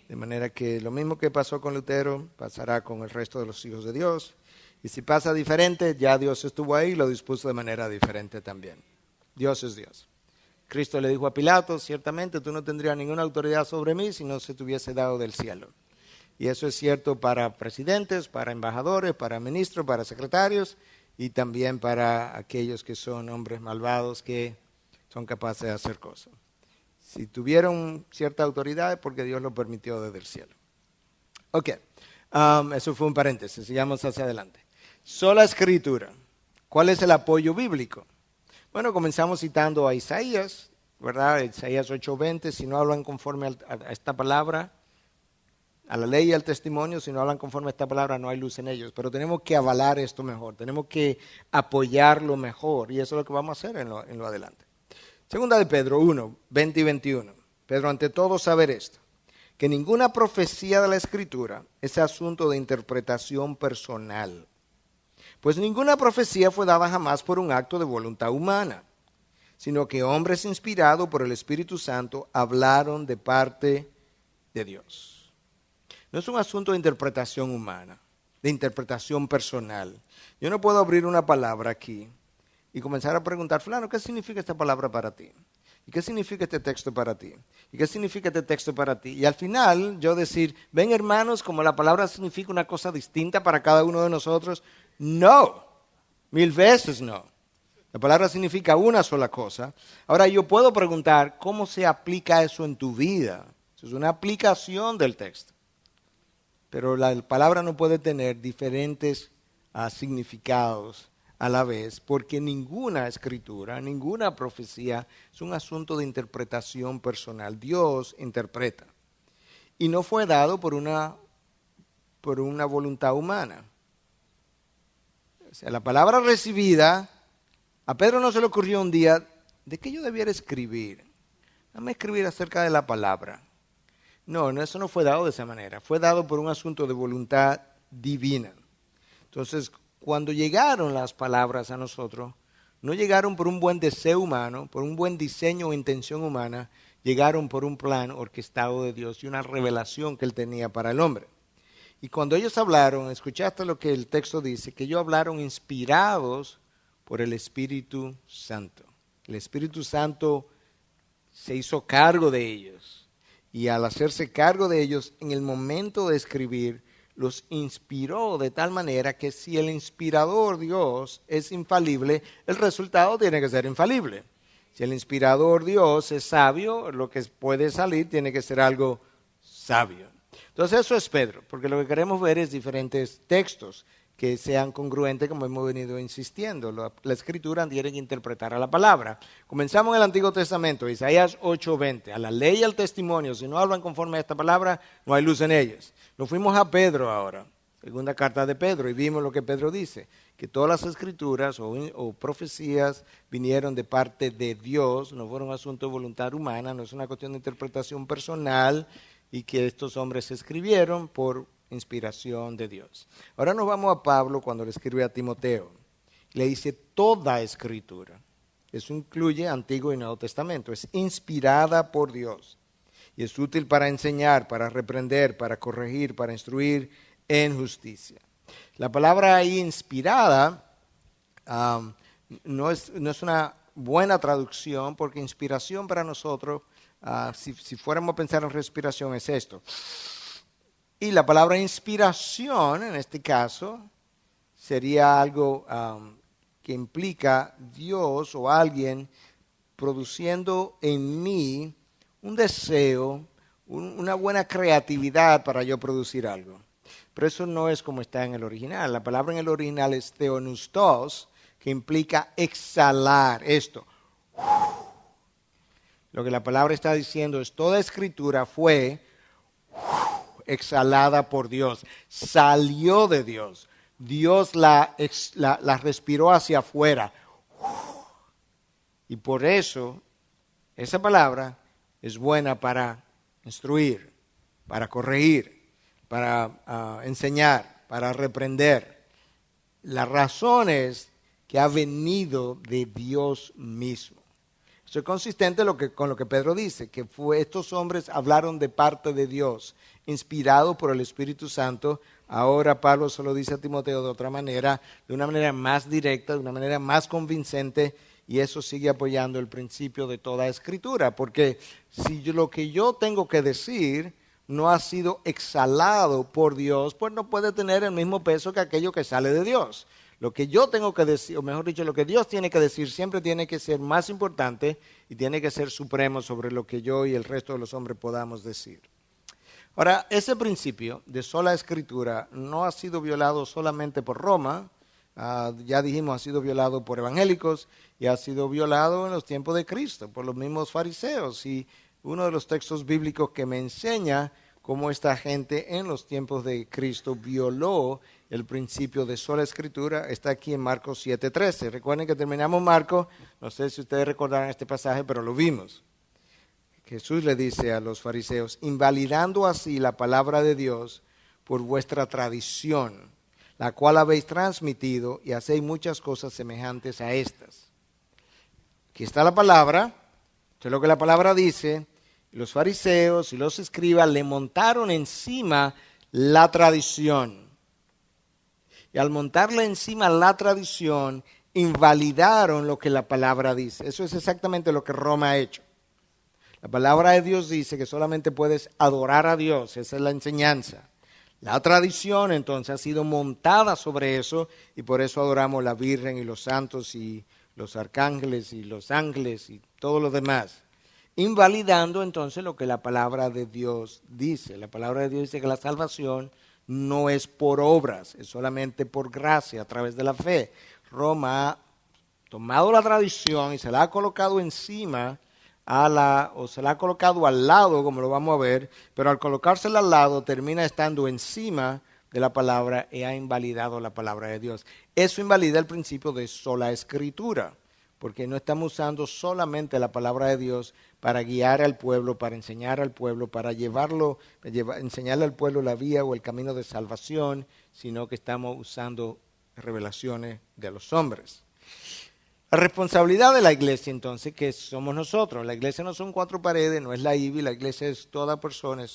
De manera que lo mismo que pasó con Lutero, pasará con el resto de los hijos de Dios. Y si pasa diferente, ya Dios estuvo ahí y lo dispuso de manera diferente también. Dios es Dios. Cristo le dijo a Pilato, ciertamente tú no tendrías ninguna autoridad sobre mí si no se te hubiese dado del cielo. Y eso es cierto para presidentes, para embajadores, para ministros, para secretarios y también para aquellos que son hombres malvados que son capaces de hacer cosas. Si tuvieron cierta autoridad es porque Dios lo permitió desde el cielo. Ok, eso fue un paréntesis, sigamos hacia adelante. Sola Escritura, ¿cuál es el apoyo bíblico? Bueno, comenzamos citando a Isaías, ¿verdad? Isaías 8:20, si no hablan conforme a esta palabra, a la ley y al testimonio, si no hablan conforme a esta palabra, no hay luz en ellos. Pero tenemos que avalar esto mejor, tenemos que apoyarlo mejor, y eso es lo que vamos a hacer en lo adelante. Segunda de Pedro 1:20 y 21. Pedro, ante todo, saber esto, que ninguna profecía de la Escritura es asunto de interpretación personal. Pues ninguna profecía fue dada jamás por un acto de voluntad humana, sino que hombres inspirados por el Espíritu Santo hablaron de parte de Dios. No es un asunto de interpretación humana, de interpretación personal. Yo no puedo abrir una palabra aquí y comenzar a preguntar, fulano, ¿qué significa esta palabra para ti? ¿Y qué significa este texto para ti? ¿Y qué significa este texto para ti? Y al final yo decir, ven hermanos, como la palabra significa una cosa distinta para cada uno de nosotros. No, 1000 veces no. La palabra significa una sola cosa. Ahora yo puedo preguntar, ¿cómo se aplica eso en tu vida? Eso es una aplicación del texto. Pero la palabra no puede tener diferentes significados a la vez, porque ninguna escritura, ninguna profecía es un asunto de interpretación personal. Dios interpreta. Y no fue dado por una voluntad humana. O sea, la palabra recibida, a Pedro no se le ocurrió un día, ¿de qué yo debiera escribir? Dame escribir acerca de la palabra. No, eso no fue dado de esa manera. Fue dado por un asunto de voluntad divina. Entonces, cuando llegaron las palabras a nosotros, no llegaron por un buen deseo humano, por un buen diseño o intención humana, llegaron por un plan orquestado de Dios y una revelación que Él tenía para el hombre. Y cuando ellos hablaron, escuchaste lo que el texto dice, que ellos hablaron inspirados por el Espíritu Santo. El Espíritu Santo se hizo cargo de ellos. Y al hacerse cargo de ellos, en el momento de escribir, los inspiró de tal manera que si el inspirador Dios es infalible, el resultado tiene que ser infalible. Si el inspirador Dios es sabio, lo que puede salir tiene que ser algo sabio. Entonces eso es Pedro, porque lo que queremos ver es diferentes textos que sean congruentes, como hemos venido insistiendo. La Escritura tiene que interpretar a la palabra. Comenzamos en el Antiguo Testamento, Isaías 8:20. A la ley y al testimonio, si no hablan conforme a esta palabra, no hay luz en ellos. Nos fuimos a Pedro ahora, segunda carta de Pedro, y vimos lo que Pedro dice, que todas las Escrituras o profecías vinieron de parte de Dios, no fueron asunto de voluntad humana, no es una cuestión de interpretación personal, y que estos hombres escribieron por inspiración de Dios. Ahora nos vamos a Pablo cuando le escribe a Timoteo. Le dice toda escritura. Eso incluye Antiguo y Nuevo Testamento. Es inspirada por Dios y es útil para enseñar, para reprender, para corregir, para instruir en justicia. La palabra ahí inspirada no es una buena traducción, porque inspiración para nosotros, si fuéramos a pensar en respiración, es esto. Y la palabra inspiración, en este caso, sería algo que implica Dios o alguien produciendo en mí un deseo, una buena creatividad para yo producir algo. Pero eso no es como está en el original. La palabra en el original es theonustos, que implica exhalar esto. Lo que la palabra está diciendo es toda escritura fue exhalada por Dios, salió de Dios. Dios la respiró hacia afuera. Y por eso esa palabra es buena para instruir, para corregir, para enseñar, para reprender. La razón es que ha venido de Dios mismo. Eso es consistente con lo que Pedro dice, que estos hombres hablaron de parte de Dios, inspirados por el Espíritu Santo. Ahora Pablo se lo dice a Timoteo de otra manera, de una manera más directa, de una manera más convincente, y eso sigue apoyando el principio de toda escritura, porque si lo que yo tengo que decir no ha sido exhalado por Dios, pues no puede tener el mismo peso que aquello que sale de Dios. Lo que yo tengo que decir, o mejor dicho, lo que Dios tiene que decir siempre tiene que ser más importante y tiene que ser supremo sobre lo que yo y el resto de los hombres podamos decir. Ahora, ese principio de sola escritura no ha sido violado solamente por Roma, ya dijimos, ha sido violado por evangélicos y ha sido violado en los tiempos de Cristo, por los mismos fariseos. Y uno de los textos bíblicos que me enseña cómo esta gente en los tiempos de Cristo violó el principio de sola escritura está aquí en Marcos 7:13. Recuerden que terminamos Marcos, no sé si ustedes recordarán este pasaje, pero lo vimos. Jesús le dice a los fariseos, invalidando así la palabra de Dios por vuestra tradición, la cual habéis transmitido y hacéis muchas cosas semejantes a estas. Aquí está la palabra, esto es lo que la palabra dice. Los fariseos y los escribas le montaron encima la tradición. Y al montarle encima la tradición, invalidaron lo que la palabra dice. Eso es exactamente lo que Roma ha hecho. La palabra de Dios dice que solamente puedes adorar a Dios, esa es la enseñanza. La tradición entonces ha sido montada sobre eso y por eso adoramos la Virgen y los santos y los arcángeles y los ángeles y todo lo demás. Invalidando entonces lo que la palabra de Dios dice. La palabra de Dios dice que la salvación no es por obras, es solamente por gracia, a través de la fe. Roma ha tomado la tradición y se la ha colocado encima o se la ha colocado al lado, como lo vamos a ver, pero al colocársela al lado termina estando encima de la palabra y ha invalidado la palabra de Dios. Eso invalida el principio de sola escritura, porque no estamos usando solamente la palabra de Dios para guiar al pueblo, para enseñar al pueblo, para enseñarle al pueblo la vía o el camino de salvación, sino que estamos usando revelaciones de los hombres. La responsabilidad de la iglesia, entonces, que somos nosotros. La iglesia no son cuatro paredes, no es la IBI, la iglesia es toda persona,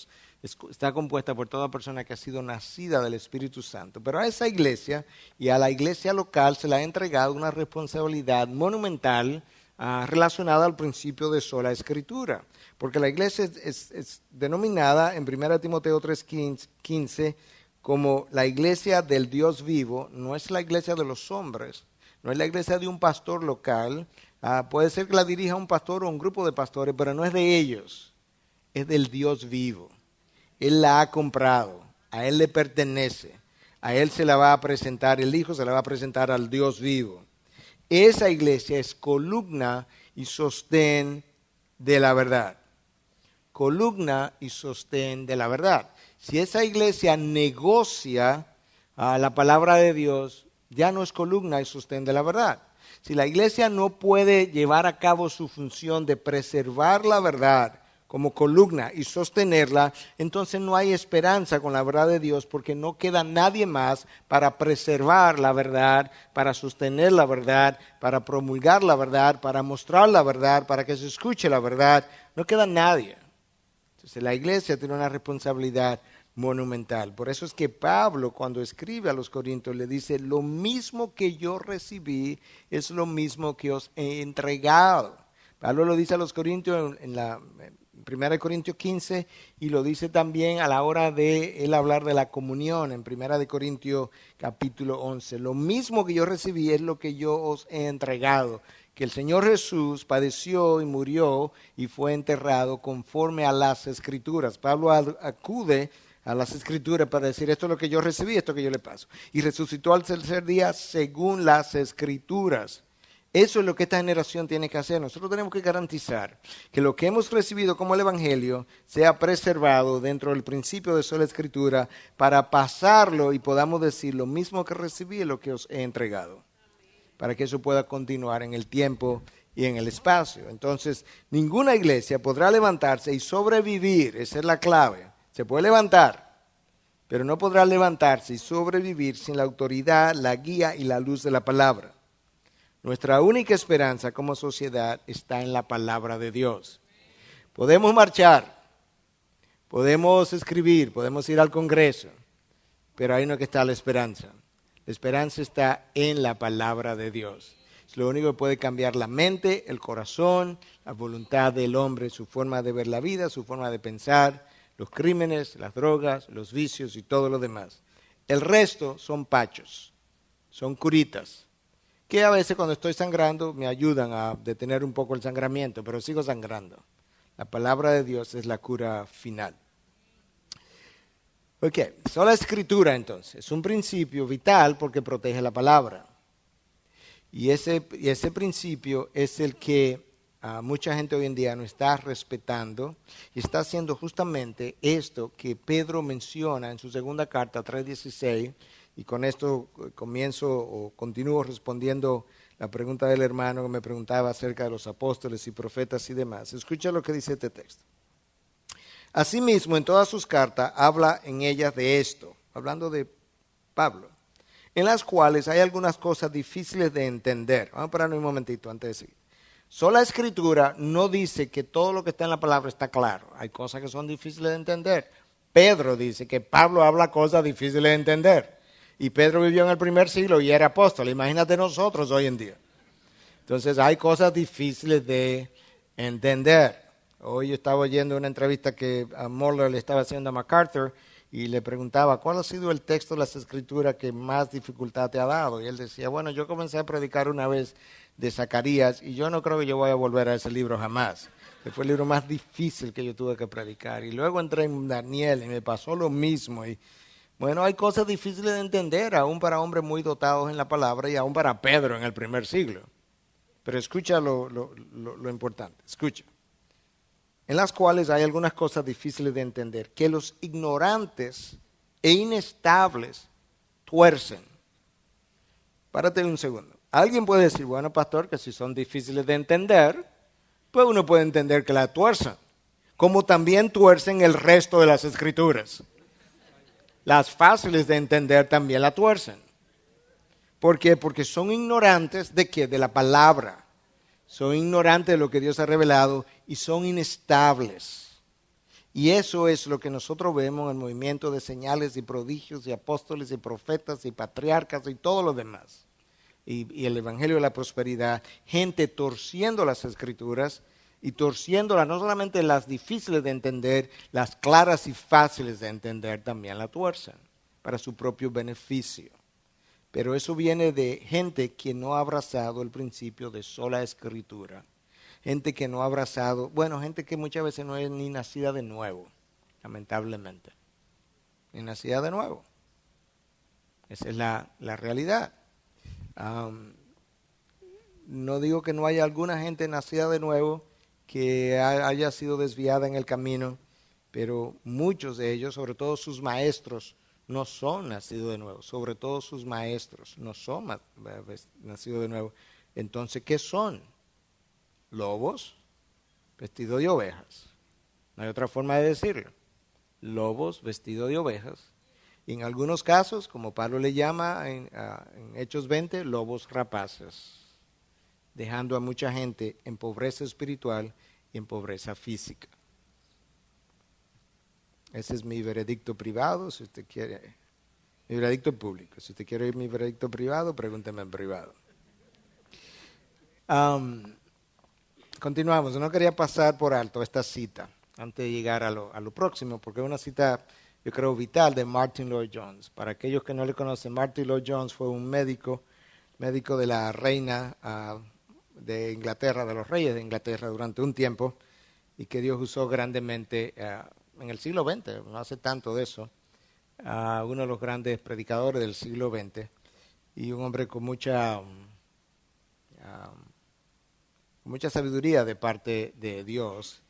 está compuesta por toda persona que ha sido nacida del Espíritu Santo. Pero a esa iglesia y a la iglesia local se le ha entregado una responsabilidad monumental relacionada al principio de sola escritura. Porque la iglesia es denominada en 1 Timoteo 3:15 como la iglesia del Dios vivo, no es la iglesia de los hombres. No es la iglesia de un pastor local, puede ser que la dirija un pastor o un grupo de pastores, pero no es de ellos, es del Dios vivo. Él la ha comprado, a Él le pertenece, a Él se la va a presentar, el Hijo se la va a presentar al Dios vivo. Esa iglesia es columna y sostén de la verdad. Columna y sostén de la verdad. Si esa iglesia negocia la palabra de Dios, ya no es columna y sostén de la verdad. Si la iglesia no puede llevar a cabo su función de preservar la verdad como columna y sostenerla, entonces no hay esperanza con la verdad de Dios porque no queda nadie más para preservar la verdad, para sostener la verdad, para promulgar la verdad, para mostrar la verdad, para que se escuche la verdad. No queda nadie. Entonces la iglesia tiene una responsabilidad monumental. Por eso es que Pablo, cuando escribe a los Corintios, le dice, lo mismo que yo recibí es lo mismo que os he entregado. Pablo lo dice a los Corintios en la 1 Corintios 15 y lo dice también a la hora de él hablar de la comunión en 1 Corintios capítulo 11. Lo mismo que yo recibí es lo que yo os he entregado, que el Señor Jesús padeció y murió y fue enterrado conforme a las Escrituras. Pablo acude a las Escrituras para decir esto es lo que yo recibí, esto que yo le paso. Y resucitó al tercer día según las Escrituras. Eso es lo que esta generación tiene que hacer. Nosotros tenemos que garantizar que lo que hemos recibido como el Evangelio sea preservado dentro del principio de sola Escritura para pasarlo y podamos decir lo mismo que recibí es lo que os he entregado. Para que eso pueda continuar en el tiempo y en el espacio. Entonces, ninguna iglesia podrá levantarse y sobrevivir. Esa es la clave. Se puede levantar, pero no podrá levantarse y sobrevivir sin la autoridad, la guía y la luz de la palabra. Nuestra única esperanza como sociedad está en la palabra de Dios. Podemos marchar, podemos escribir, podemos ir al Congreso, pero ahí no es que está la esperanza. La esperanza está en la palabra de Dios. Es lo único que puede cambiar la mente, el corazón, la voluntad del hombre, su forma de ver la vida, su forma de pensar, los crímenes, las drogas, los vicios y todo lo demás. El resto son pachos, son curitas, que a veces cuando estoy sangrando me ayudan a detener un poco el sangramiento, pero sigo sangrando. La palabra de Dios es la cura final. Ok, sola escritura entonces, es un principio vital porque protege la palabra. Y ese principio es el que mucha gente hoy en día no está respetando y está haciendo justamente esto que Pedro menciona en su segunda carta 3:16. Y con esto comienzo o continúo respondiendo la pregunta del hermano que me preguntaba acerca de los apóstoles y profetas y demás. Escucha lo que dice este texto. Asimismo, en todas sus cartas habla en ellas de esto, hablando de Pablo, en las cuales hay algunas cosas difíciles de entender. Vamos a pararnos un momentito antes de seguir. Sola escritura no dice que todo lo que está en la palabra está claro. Hay cosas que son difíciles de entender. Pedro dice que Pablo habla cosas difíciles de entender. Y Pedro vivió en el primer siglo y era apóstol. Imagínate nosotros hoy en día. Entonces hay cosas difíciles de entender. Hoy yo estaba oyendo una entrevista que a Moller le estaba haciendo a MacArthur y le preguntaba, ¿cuál ha sido el texto de las Escrituras que más dificultad te ha dado? Y él decía, bueno, yo comencé a predicar una vez de Zacarías y yo no creo que yo voy a volver a ese libro jamás. Que fue el libro más difícil que yo tuve que predicar. Y luego entré en Daniel y me pasó lo mismo. Y bueno, hay cosas difíciles de entender, aún para hombres muy dotados en la palabra y aún para Pedro en el primer siglo. Pero escucha lo importante, escucha. En las cuales hay algunas cosas difíciles de entender, que los ignorantes e inestables tuercen. Párate un segundo. Alguien puede decir, bueno, pastor, que si son difíciles de entender, pues uno puede entender que la tuerzan, como también tuercen el resto de las Escrituras. Las fáciles de entender también la tuercen. ¿Por qué? Porque son ignorantes de qué? De la palabra. Son ignorantes de lo que Dios ha revelado y son inestables. Y eso es lo que nosotros vemos en el movimiento de señales y prodigios y apóstoles y profetas y patriarcas y todo lo demás. Y el Evangelio de la Prosperidad, gente torciendo las Escrituras y torciéndolas, no solamente las difíciles de entender, las claras y fáciles de entender también la tuercen para su propio beneficio. Pero eso viene de gente que no ha abrazado el principio de sola escritura. Gente que no ha abrazado, bueno, gente que muchas veces no es ni nacida de nuevo, lamentablemente. Ni nacida de nuevo. Esa es la realidad. No digo que no haya alguna gente nacida de nuevo que haya sido desviada en el camino, pero muchos de ellos, sobre todo sus maestros, no son nacidos de nuevo, sobre todo sus maestros no son nacidos de nuevo. Entonces, ¿qué son? Lobos vestidos de ovejas. No hay otra forma de decirlo. Lobos vestidos de ovejas. Y en algunos casos, como Pablo le llama en Hechos 20, lobos rapaces, dejando a mucha gente en pobreza espiritual y en pobreza física. Ese es mi veredicto privado, si usted quiere. Mi veredicto público. Si usted quiere oír mi veredicto privado, pregúnteme en privado. Continuamos. No quería pasar por alto esta cita antes de llegar a lo próximo, porque es una cita, yo creo, vital de Martyn Lloyd-Jones. Para aquellos que no le conocen, Martyn Lloyd-Jones fue un médico de la reina de Inglaterra, de los reyes de Inglaterra durante un tiempo, y que Dios usó grandemente en el siglo XX, no hace tanto de eso, uno de los grandes predicadores del siglo XX, y un hombre con mucha sabiduría de parte de Dios.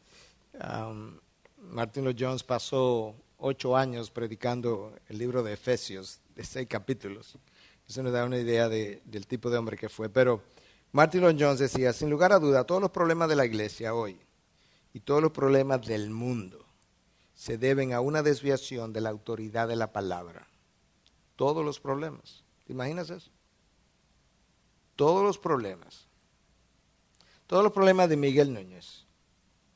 Martyn Lloyd-Jones pasó 8 años predicando el libro de Efesios, de 6 capítulos. Eso nos da una idea del tipo de hombre que fue. Pero Martyn Lloyd-Jones decía, sin lugar a duda, todos los problemas de la iglesia hoy y todos los problemas del mundo se deben a una desviación de la autoridad de la palabra. Todos los problemas. ¿Te imaginas eso? Todos los problemas. Todos los problemas de Miguel Núñez,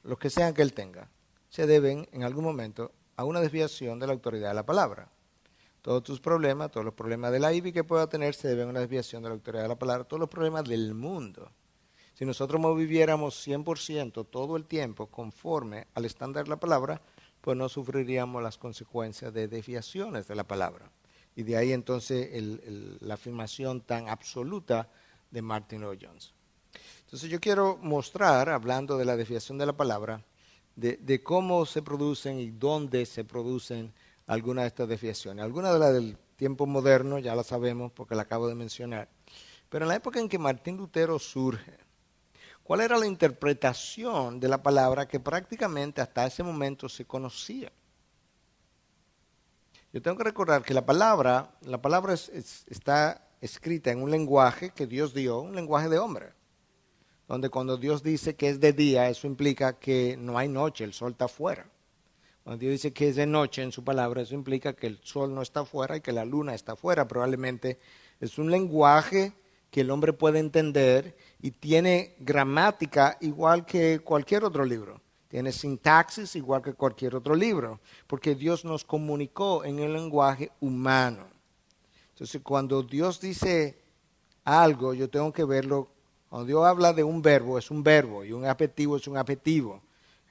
los que sean que él tenga, se deben en algún momento a una desviación de la autoridad de la palabra. Todos tus problemas, todos los problemas de la IBI que pueda tener, se deben a una desviación de la autoridad de la palabra. Todos los problemas del mundo. Si nosotros no viviéramos 100% todo el tiempo conforme al estándar de la palabra, pues no sufriríamos las consecuencias de desviaciones de la palabra. Y de ahí entonces la afirmación tan absoluta de Martyn Lloyd-Jones. Entonces yo quiero mostrar, hablando de la desviación de la palabra, de cómo se producen y dónde se producen algunas de estas desviaciones. Algunas de las del tiempo moderno ya las sabemos porque la acabo de mencionar. Pero en la época en que Martín Lutero surge, ¿cuál era la interpretación de la palabra que prácticamente hasta ese momento se conocía? Yo tengo que recordar que la palabra está escrita en un lenguaje que Dios dio, un lenguaje de hombre, donde cuando Dios dice que es de día, eso implica que no hay noche, el sol está afuera. Cuando Dios dice que es de noche en su palabra, eso implica que el sol no está afuera y que la luna está afuera. Probablemente es un lenguaje que el hombre puede entender y tiene gramática igual que cualquier otro libro. Tiene sintaxis igual que cualquier otro libro, porque Dios nos comunicó en el lenguaje humano. Entonces, cuando Dios dice algo, yo tengo que verlo. Cuando Dios habla de un verbo, es un verbo, y un adjetivo es un adjetivo.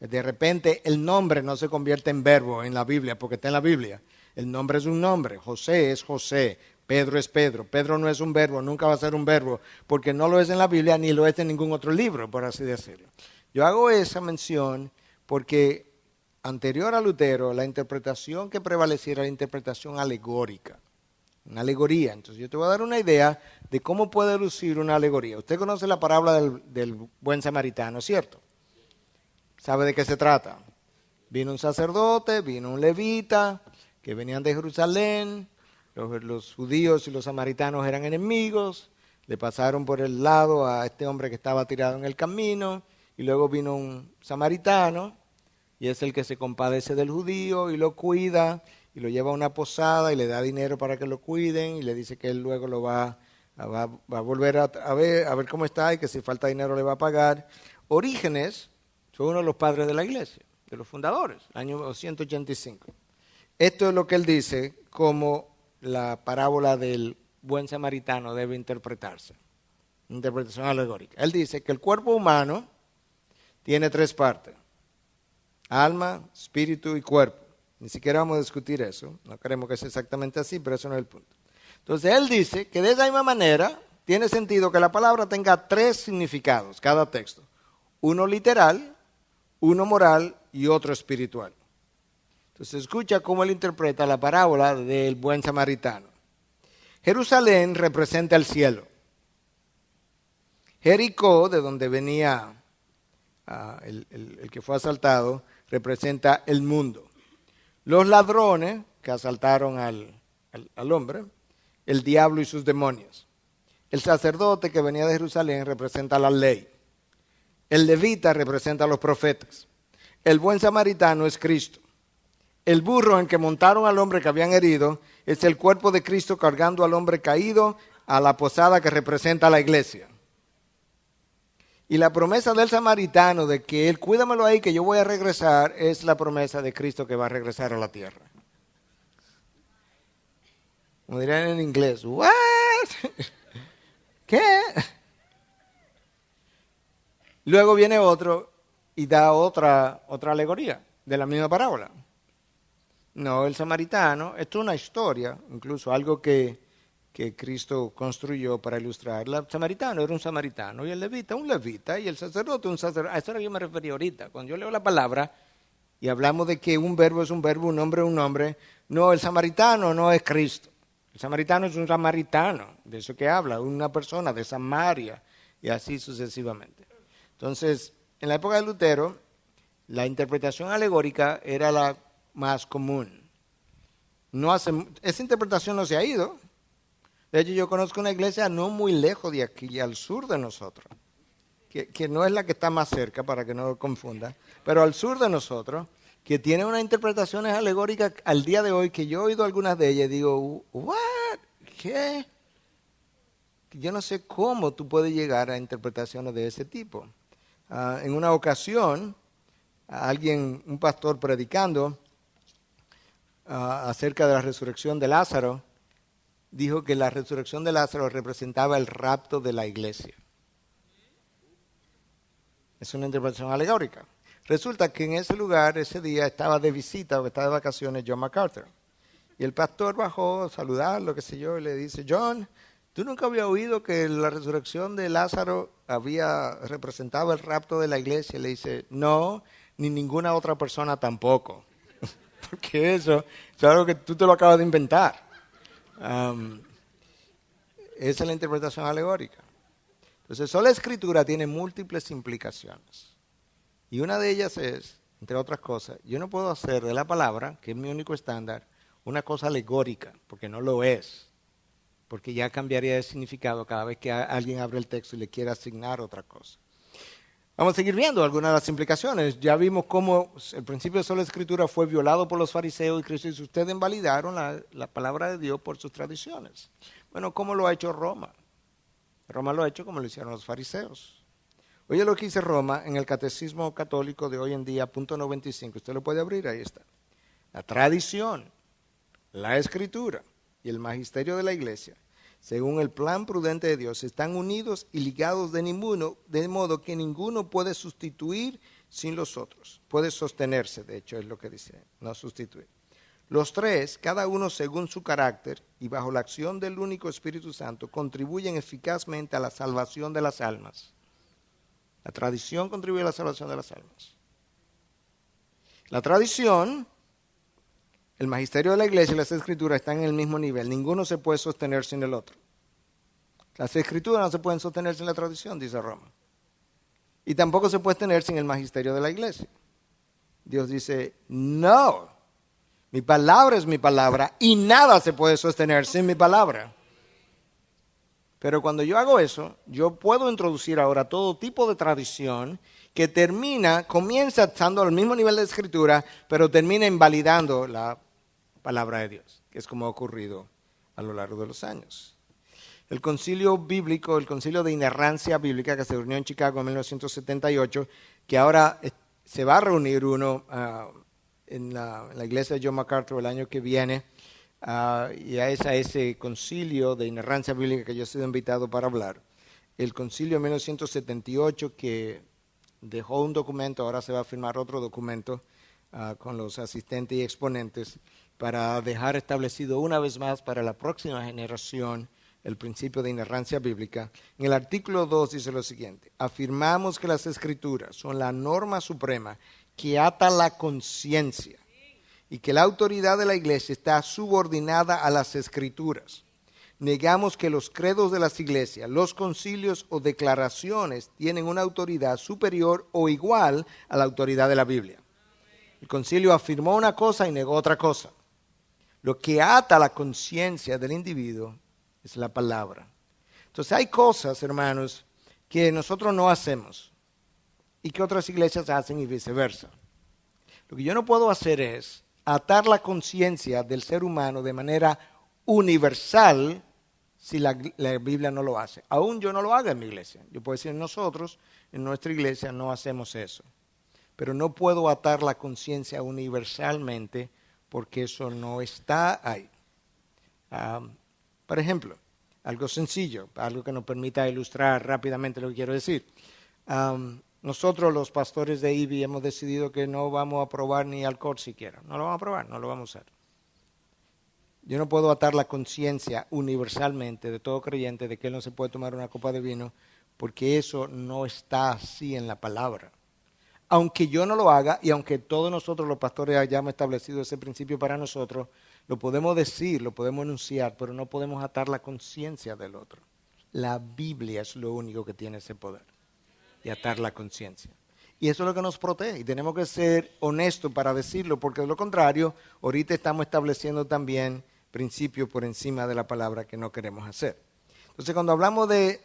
De repente, el nombre no se convierte en verbo en la Biblia, porque está en la Biblia. El nombre es un nombre. José es José. Pedro es Pedro. Pedro no es un verbo, nunca va a ser un verbo, porque no lo es en la Biblia ni lo es en ningún otro libro, por así decirlo. Yo hago esa mención porque anterior a Lutero, la interpretación que prevaleciera era la interpretación alegórica. Una alegoría. Entonces yo te voy a dar una idea de cómo puede lucir una alegoría. Usted conoce la parábola del buen samaritano, ¿cierto? ¿Sabe de qué se trata? Vino un sacerdote, vino un levita, que venían de Jerusalén, los judíos y los samaritanos eran enemigos, le pasaron por el lado a este hombre que estaba tirado en el camino, y luego vino un samaritano, y es el que se compadece del judío y lo cuida, y lo lleva a una posada y le da dinero para que lo cuiden, y le dice que él luego lo va a volver a ver cómo está, y que si falta dinero le va a pagar. Orígenes fue uno de los padres de la iglesia, de los fundadores, el año 185. Esto es lo que él dice como la parábola del buen samaritano debe interpretarse, interpretación alegórica. Él dice que el cuerpo humano tiene 3 partes, alma, espíritu y cuerpo. Ni siquiera vamos a discutir eso, no queremos que sea exactamente así, pero eso no es el punto. Entonces él dice que de esa misma manera tiene sentido que la palabra tenga 3 significados, cada texto. Uno literal, uno moral y otro espiritual. Entonces escucha cómo él interpreta la parábola del buen samaritano. Jerusalén representa el cielo. Jericó, de donde venía el que fue asaltado, representa el mundo. Los ladrones que asaltaron al hombre, el diablo y sus demonios. El sacerdote que venía de Jerusalén representa la ley. El levita representa a los profetas. el buen samaritano es Cristo. El burro en que montaron al hombre que habían herido es el cuerpo de Cristo cargando al hombre caído a la posada que representa a la iglesia. Y la promesa del samaritano de que él, cuídamelo ahí que yo voy a regresar, es la promesa de Cristo que va a regresar a la tierra. Como dirían en inglés, ¿what? ¿Qué? Luego viene otro y da otra alegoría de la misma parábola. No, el samaritano, esto es una historia, incluso algo que Cristo construyó para ilustrar. El samaritano era un samaritano y el levita un levita y el sacerdote un sacerdote. A eso era que yo me refería ahorita. Cuando yo leo la palabra y hablamos de que un verbo es un verbo, un nombre es un nombre, no, el samaritano no es Cristo. El samaritano es un samaritano, de eso que habla, una persona de Samaria y así sucesivamente. Entonces, en la época de Lutero, la interpretación alegórica era la más común. Esa interpretación no se ha ido. De hecho, yo conozco una iglesia no muy lejos de aquí, al sur de nosotros, que no es la que está más cerca, para que no confunda, pero al sur de nosotros, que tiene unas interpretaciones alegóricas al día de hoy, que yo he oído algunas de ellas y digo, ¿what? ¿Qué? Yo no sé cómo tú puedes llegar a interpretaciones de ese tipo. En una ocasión, un pastor predicando acerca de la resurrección de Lázaro, dijo que la resurrección de Lázaro representaba el rapto de la iglesia. Es una interpretación alegórica. Resulta que en ese lugar, ese día, estaba de visita o estaba de vacaciones John MacArthur. Y el pastor bajó a saludarlo, qué sé yo, y le dice, John, ¿tú nunca habías oído que la resurrección de Lázaro representaba el rapto de la iglesia? Y le dice, no, ni ninguna otra persona tampoco. Porque eso es algo que tú te lo acabas de inventar. Esa es la interpretación alegórica. Entonces, solo la escritura tiene múltiples implicaciones. Y una de ellas es, entre otras cosas, yo no puedo hacer de la palabra, que es mi único estándar, una cosa alegórica, porque no lo es. Porque ya cambiaría de significado cada vez que alguien abre el texto y le quiere asignar otra cosa. Vamos a seguir viendo algunas de las implicaciones. Ya vimos cómo el principio de sola escritura fue violado por los fariseos y Cristo dice, ustedes invalidaron la palabra de Dios por sus tradiciones. Bueno, ¿cómo lo ha hecho Roma? Roma lo ha hecho como lo hicieron los fariseos. Oye lo que dice Roma en el Catecismo Católico de hoy en día, punto 95. Usted lo puede abrir, ahí está. La tradición, la escritura y el magisterio de la iglesia, según el plan prudente de Dios, están unidos y ligados de modo que ninguno puede sustituir sin los otros. Puede sostenerse, de hecho, es lo que dice, no sustituir. Los tres, cada uno según su carácter y bajo la acción del único Espíritu Santo, contribuyen eficazmente a la salvación de las almas. La tradición contribuye a la salvación de las almas. La tradición, el magisterio de la iglesia y las escrituras están en el mismo nivel. Ninguno se puede sostener sin el otro. Las escrituras no se pueden sostener sin la tradición, dice Roma. Y tampoco se puede tener sin el magisterio de la iglesia. Dios dice, no, mi palabra es mi palabra y nada se puede sostener sin mi palabra. Pero cuando yo hago eso, yo puedo introducir ahora todo tipo de tradición que comienza estando al mismo nivel de escritura, pero termina invalidando la palabra de Dios, que es como ha ocurrido a lo largo de los años. El concilio bíblico, el concilio de inerrancia bíblica que se reunió en Chicago en 1978, que ahora se va a reunir uno en la iglesia de John MacArthur el año que viene, y a ese concilio de inerrancia bíblica que yo he sido invitado para hablar. El concilio de 1978 que dejó un documento, ahora se va a firmar otro documento con los asistentes y exponentes para dejar establecido una vez más para la próxima generación el principio de inerrancia bíblica. En el artículo 2 dice lo siguiente: afirmamos que las escrituras son la norma suprema que ata la conciencia y que la autoridad de la iglesia está subordinada a las escrituras. Negamos que los credos de las iglesias, los concilios o declaraciones tienen una autoridad superior o igual a la autoridad de la Biblia. El concilio afirmó una cosa y negó otra cosa. Lo que ata la conciencia del individuo es la palabra. Entonces hay cosas, hermanos, que nosotros no hacemos y que otras iglesias hacen y viceversa. Lo que yo no puedo hacer es atar la conciencia del ser humano de manera universal si la Biblia no lo hace. Aún yo no lo haga en mi iglesia. Yo puedo decir, nosotros en nuestra iglesia no hacemos eso. Pero no puedo atar la conciencia universalmente porque eso no está ahí. Por ejemplo, algo sencillo, algo que nos permita ilustrar rápidamente lo que quiero decir. Nosotros los pastores de IBI hemos decidido que no vamos a probar ni alcohol siquiera. No lo vamos a probar, no lo vamos a hacer. Yo no puedo atar la conciencia universalmente de todo creyente de que él no se puede tomar una copa de vino porque eso no está así en la palabra. Aunque yo no lo haga y aunque todos nosotros los pastores hayamos establecido ese principio para nosotros, lo podemos decir, lo podemos enunciar, pero no podemos atar la conciencia del otro. La Biblia es lo único que tiene ese poder de atar la conciencia. Y eso es lo que nos protege y tenemos que ser honestos para decirlo, porque de lo contrario, ahorita estamos estableciendo también principios por encima de la palabra que no queremos hacer. Entonces, cuando hablamos de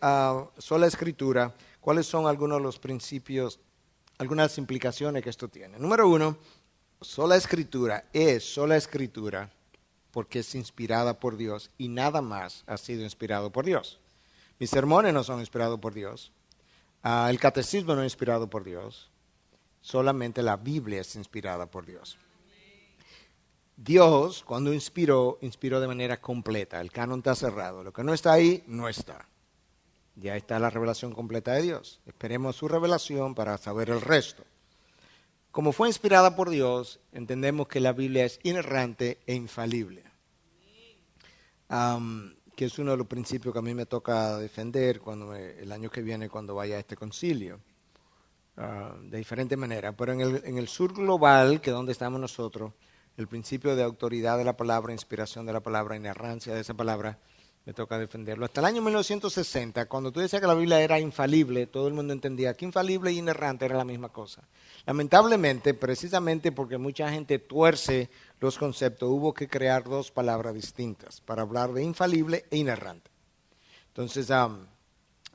sola escritura, ¿cuáles son algunos de los principios, algunas implicaciones que esto tiene? Número uno, sola escritura es sola escritura porque es inspirada por Dios y nada más ha sido inspirado por Dios. Mis sermones no son inspirados por Dios. El catecismo no es inspirado por Dios. Solamente la Biblia es inspirada por Dios. Dios, cuando inspiró de manera completa. El canon está cerrado. Lo que no está ahí, no está. Ya está la revelación completa de Dios. Esperemos su revelación para saber el resto. Como fue inspirada por Dios, entendemos que la Biblia es inerrante e infalible. Que es uno de los principios que a mí me toca defender el año que viene cuando vaya a este concilio. De diferentes maneras. Pero en el sur global, que es donde estamos nosotros, el principio de autoridad de la palabra, inspiración de la palabra, inerrancia de esa palabra, me toca defenderlo. Hasta el año 1960, cuando tú decías que la Biblia era infalible, todo el mundo entendía que infalible e inerrante era la misma cosa. Lamentablemente, precisamente porque mucha gente tuerce los conceptos, hubo que crear dos palabras distintas para hablar de infalible e inerrante. Entonces,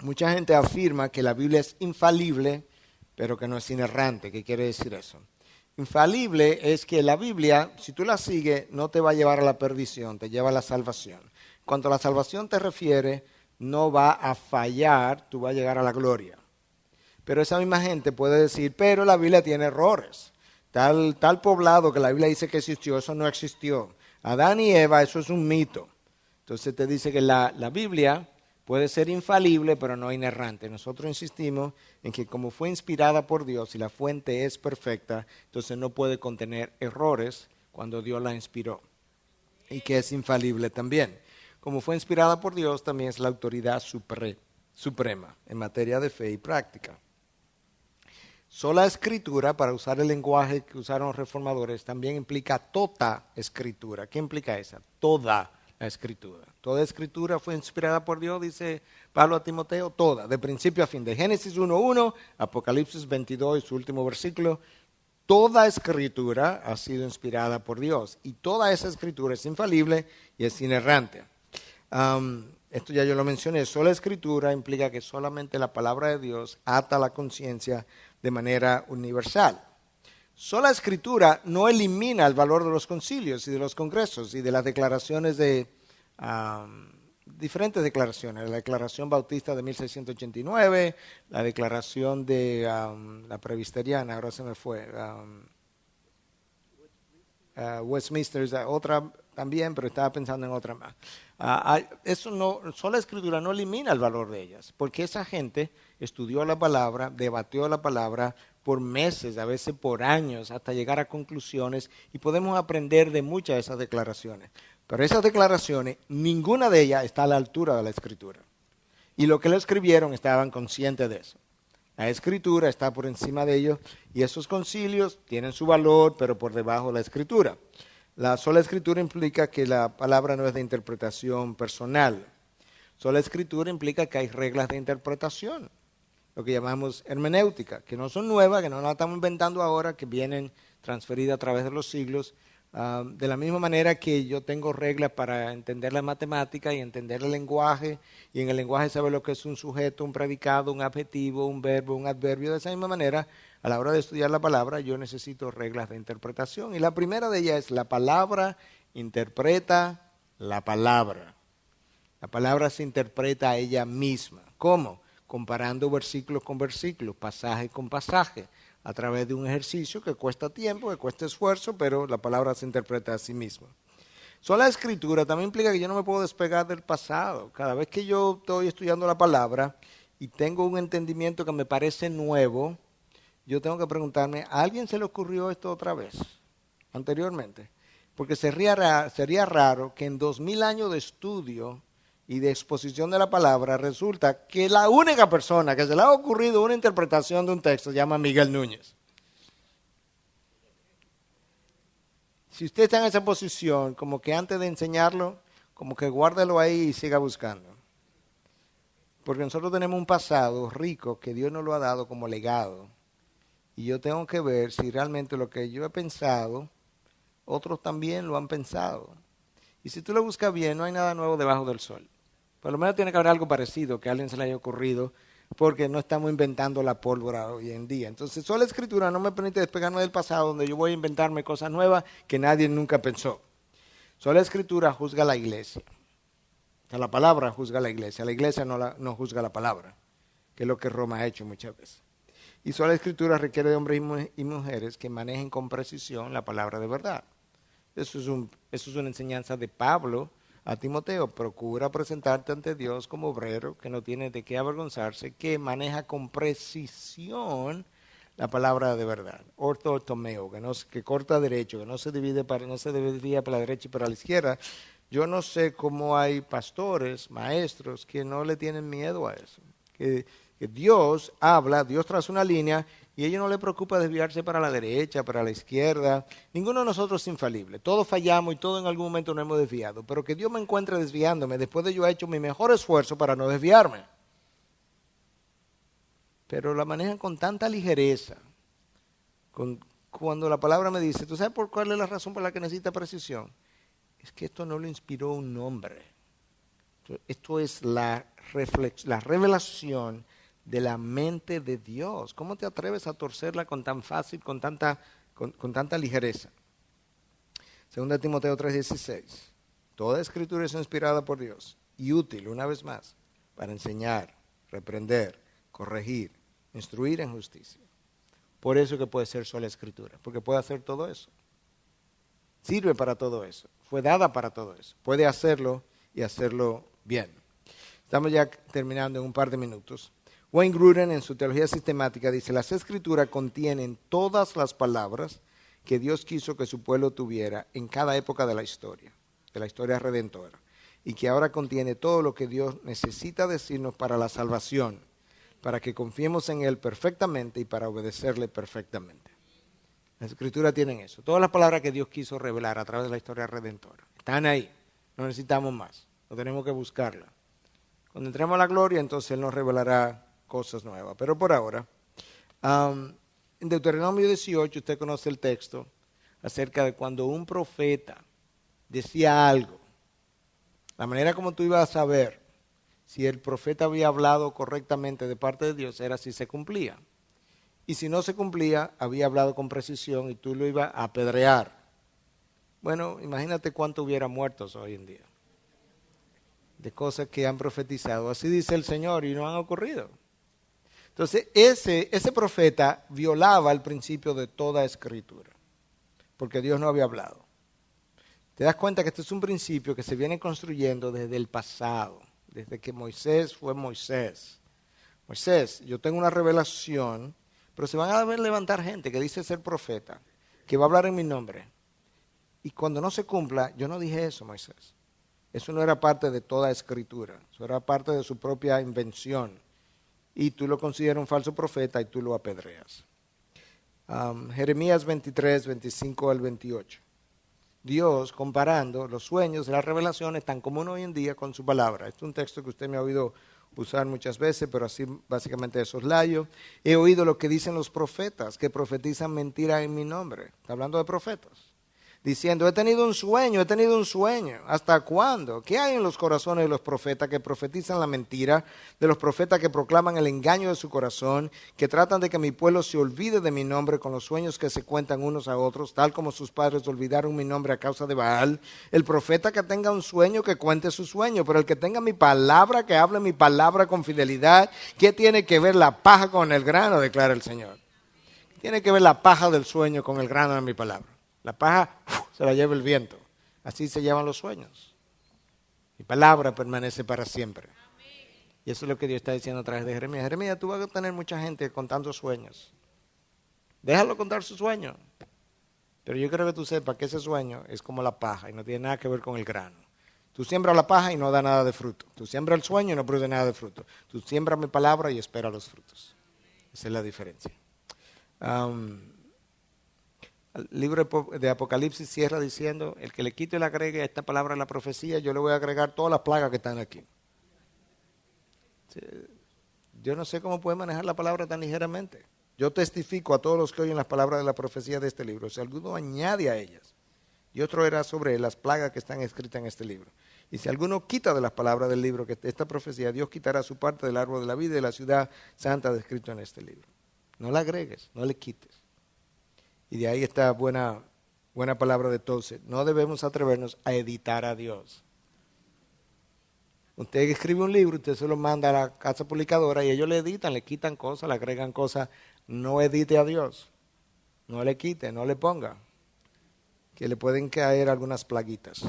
mucha gente afirma que la Biblia es infalible, pero que no es inerrante. ¿Qué quiere decir eso? Infalible es que la Biblia, si tú la sigues, no te va a llevar a la perdición, te lleva a la salvación. Cuando a la salvación te refiere, no va a fallar, tú vas a llegar a la gloria. Pero esa misma gente puede decir, pero la Biblia tiene errores. Tal poblado que la Biblia dice que existió, eso no existió. Adán y Eva, eso es un mito. Entonces te dice que la Biblia puede ser infalible, pero no inerrante. Nosotros insistimos en que como fue inspirada por Dios y la fuente es perfecta, entonces no puede contener errores cuando Dios la inspiró. Y que es infalible también. Como fue inspirada por Dios, también es la autoridad suprema en materia de fe y práctica. Sola escritura, para usar el lenguaje que usaron los reformadores, también implica toda escritura. ¿Qué implica esa? Toda la escritura. Toda escritura fue inspirada por Dios, dice Pablo a Timoteo, toda, de principio a fin. De Génesis 1:1, Apocalipsis 22 y su último versículo, toda escritura ha sido inspirada por Dios. Y toda esa escritura es infalible y es inerrante. Esto ya yo lo mencioné, sola escritura implica que solamente la palabra de Dios ata la conciencia de manera universal. Sola escritura no elimina el valor de los concilios y de los congresos y de las declaraciones de diferentes declaraciones. La declaración bautista de 1689, la declaración de la presbiteriana, ahora se me fue, Westminster, otra también, pero estaba pensando en otra más. Eso no, sola escritura no elimina el valor de ellas, porque esa gente estudió la palabra, debatió la palabra por meses, a veces por años, hasta llegar a conclusiones, y podemos aprender de muchas de esas declaraciones. Pero esas declaraciones, ninguna de ellas está a la altura de la escritura. Y lo que lo escribieron estaban conscientes de eso. La escritura está por encima de ellos, y esos concilios tienen su valor, pero por debajo de la escritura. La sola escritura implica que la palabra no es de interpretación personal. Sola escritura implica que hay reglas de interpretación, lo que llamamos hermenéutica, que no son nuevas, que no las estamos inventando ahora, que vienen transferidas a través de los siglos, De la misma manera que yo tengo reglas para entender la matemática y entender el lenguaje, y en el lenguaje saber lo que es un sujeto, un predicado, un adjetivo, un verbo, un adverbio, de esa misma manera, a la hora de estudiar la palabra, yo necesito reglas de interpretación. Y la primera de ellas es la palabra interpreta la palabra. La palabra se interpreta a ella misma. ¿Cómo? Comparando versículos con versículos, pasaje con pasaje, a través de un ejercicio que cuesta tiempo, que cuesta esfuerzo, pero la palabra se interpreta a sí misma. Sola escritura también implica que yo no me puedo despegar del pasado. Cada vez que yo estoy estudiando la palabra y tengo un entendimiento que me parece nuevo, yo tengo que preguntarme, ¿a alguien se le ocurrió esto otra vez, anteriormente? Porque sería raro que en 2000 años de estudio y de exposición de la palabra, resulta que la única persona que se le ha ocurrido una interpretación de un texto se llama Miguel Núñez. Si usted está en esa posición, como que antes de enseñarlo, como que guárdelo ahí y siga buscando. Porque nosotros tenemos un pasado rico que Dios nos lo ha dado como legado. Y yo tengo que ver si realmente lo que yo he pensado, otros también lo han pensado. Y si tú lo buscas bien, no hay nada nuevo debajo del sol. Por lo menos tiene que haber algo parecido que a alguien se le haya ocurrido, porque no estamos inventando la pólvora hoy en día. Entonces, sola escritura no me permite despegarme del pasado, donde yo voy a inventarme cosas nuevas que nadie nunca pensó. Sola escritura juzga a la iglesia. O sea, la palabra juzga a la iglesia no juzga la palabra, que es lo que Roma ha hecho muchas veces. Y sola escritura requiere de hombres y mujeres que manejen con precisión la palabra de verdad. Eso es una enseñanza de Pablo a Timoteo. Procura presentarte ante Dios como obrero, que no tiene de qué avergonzarse, que maneja con precisión la palabra de verdad. Ortotomeo, que corta derecho, que no se desvía para la derecha y para la izquierda. Yo no sé cómo hay pastores, maestros, que no le tienen miedo a eso. Que Dios habla, Dios traza una línea, y a ellos no les preocupa desviarse para la derecha, para la izquierda. Ninguno de nosotros es infalible. Todos fallamos y todos en algún momento nos hemos desviado. Pero que Dios me encuentre desviándome después de yo haber hecho mi mejor esfuerzo para no desviarme. Pero la manejan con tanta ligereza. Cuando la palabra me dice, ¿tú sabes por cuál es la razón por la que necesita precisión? Es que esto no lo inspiró un hombre. Esto es la revelación de la mente de Dios. ¿Cómo te atreves a torcerla con tan fácil, con tanta ligereza? Segunda Timoteo 3:16. Toda escritura es inspirada por Dios y útil, una vez más, para enseñar, reprender, corregir, instruir en justicia. Por eso que puede ser sola escritura, porque puede hacer todo eso. Sirve para todo eso. Fue dada para todo eso. Puede hacerlo y hacerlo bien. Estamos ya terminando en un par de minutos. Wayne Grudem, en su teología sistemática, dice: las escrituras contienen todas las palabras que Dios quiso que su pueblo tuviera en cada época de la historia redentora, y que ahora contiene todo lo que Dios necesita decirnos para la salvación, para que confiemos en Él perfectamente y para obedecerle perfectamente. Las escrituras tienen eso. Todas las palabras que Dios quiso revelar a través de la historia redentora están ahí. No necesitamos más. No tenemos que buscarla. Cuando entremos a la gloria, entonces Él nos revelará cosas nuevas. Pero por ahora, en Deuteronomio 18, usted conoce el texto acerca de cuando un profeta decía algo. La manera como tú ibas a saber si el profeta había hablado correctamente de parte de Dios era si se cumplía. Y si no se cumplía, había hablado con precisión y tú lo ibas a apedrear. Bueno, imagínate cuánto hubiera muertos hoy en día de cosas que han profetizado. Así dice el Señor y no han ocurrido. Entonces, ese profeta violaba el principio de toda escritura, porque Dios no había hablado. Te das cuenta que este es un principio que se viene construyendo desde el pasado, desde que Moisés fue Moisés. Moisés, yo tengo una revelación, pero se van a ver levantar gente que dice ser profeta, que va a hablar en mi nombre. Y cuando no se cumpla, yo no dije eso, Moisés. Eso no era parte de toda escritura, eso era parte de su propia invención. Y tú lo consideras un falso profeta y tú lo apedreas. Jeremías 23, 25 al 28. Dios comparando los sueños y las revelaciones tan común hoy en día con su palabra. Este es un texto que usted me ha oído usar muchas veces, pero así básicamente de soslayo. He oído lo que dicen los profetas, que profetizan mentiras en mi nombre. Está hablando de profetas. diciendo, he tenido un sueño, he tenido un sueño. ¿Hasta cuándo? ¿Qué hay en los corazones de los profetas que profetizan la mentira, de los profetas que proclaman el engaño de su corazón, que tratan de que mi pueblo se olvide de mi nombre con los sueños que se cuentan unos a otros, tal como sus padres olvidaron mi nombre a causa de Baal? El profeta que tenga un sueño, que cuente su sueño, pero el que tenga mi palabra, que hable mi palabra con fidelidad. ¿Qué tiene que ver la paja con el grano?, declara el Señor. ¿Qué tiene que ver la paja del sueño con el grano de mi palabra? La paja se la lleva el viento. Así se llevan los sueños. Mi palabra permanece para siempre. Y eso es lo que Dios está diciendo a través de Jeremías. Jeremías, tú vas a tener mucha gente contando sueños. Déjalo contar su sueño. Pero yo creo que tú sepas que ese sueño es como la paja y no tiene nada que ver con el grano. Tú siembras la paja y no da nada de fruto. Tú siembras el sueño y no produce nada de fruto. Tú siembras mi palabra y esperas los frutos. Esa es la diferencia. El libro de Apocalipsis cierra diciendo, el que le quite y le agregue esta palabra a la profecía, yo le voy a agregar todas las plagas que están aquí. Yo no sé cómo puede manejar la palabra tan ligeramente. Yo testifico a todos los que oyen las palabras de la profecía de este libro. Si alguno añade a ellas, y otro era sobre las plagas que están escritas en este libro. Y si alguno quita de las palabras del libro, que esta profecía, Dios quitará su parte del árbol de la vida y de la ciudad santa descrito en este libro. No la agregues, no le quites. Y de ahí está buena palabra de Tozer. No debemos atrevernos a editar a Dios. Usted escribe un libro, usted se lo manda a la casa publicadora y ellos le editan, le quitan cosas, le agregan cosas. No edite a Dios. No le quite, no le ponga. Que le pueden caer algunas plaguitas.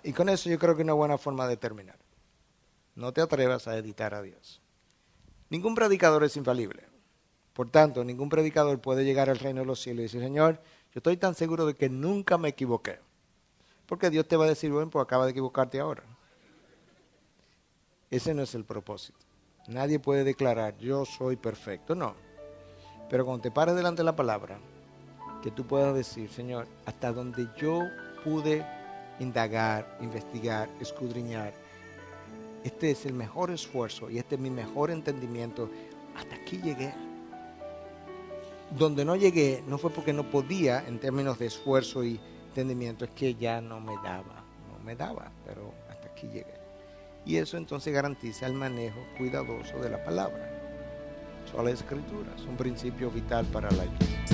Y con eso yo creo que es una buena forma de terminar. No te atrevas a editar a Dios. Ningún predicador es infalible. Por tanto, ningún predicador puede llegar al reino de los cielos y decir, Señor, yo estoy tan seguro de que nunca me equivoqué. Porque Dios te va a decir, bueno, pues acaba de equivocarte ahora. Ese no es el propósito. Nadie puede declarar, yo soy perfecto, no. Pero cuando te pares delante de la palabra, que tú puedas decir, Señor, hasta donde yo pude indagar, investigar, escudriñar, este es el mejor esfuerzo y este es mi mejor entendimiento, hasta aquí llegué. Donde no llegué no fue porque no podía en términos de esfuerzo y entendimiento, es que ya no me daba, pero hasta aquí llegué. Y eso entonces garantiza el manejo cuidadoso de la palabra. Son las escrituras, un principio vital para la iglesia.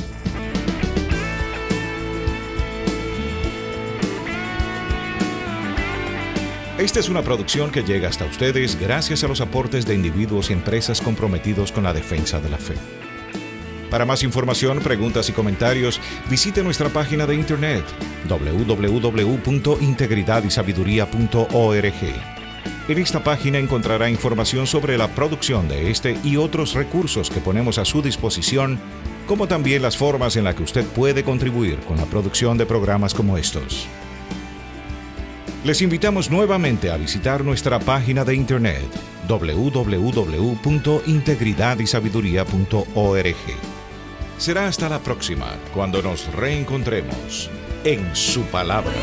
Esta es una producción que llega hasta ustedes gracias a los aportes de individuos y empresas comprometidos con la defensa de la fe. Para más información, preguntas y comentarios, visite nuestra página de internet www.integridadysabiduría.org. En esta página encontrará información sobre la producción de este y otros recursos que ponemos a su disposición, como también las formas en las que usted puede contribuir con la producción de programas como estos. Les invitamos nuevamente a visitar nuestra página de internet www.integridadysabiduría.org. Será hasta la próxima, cuando nos reencontremos en su palabra.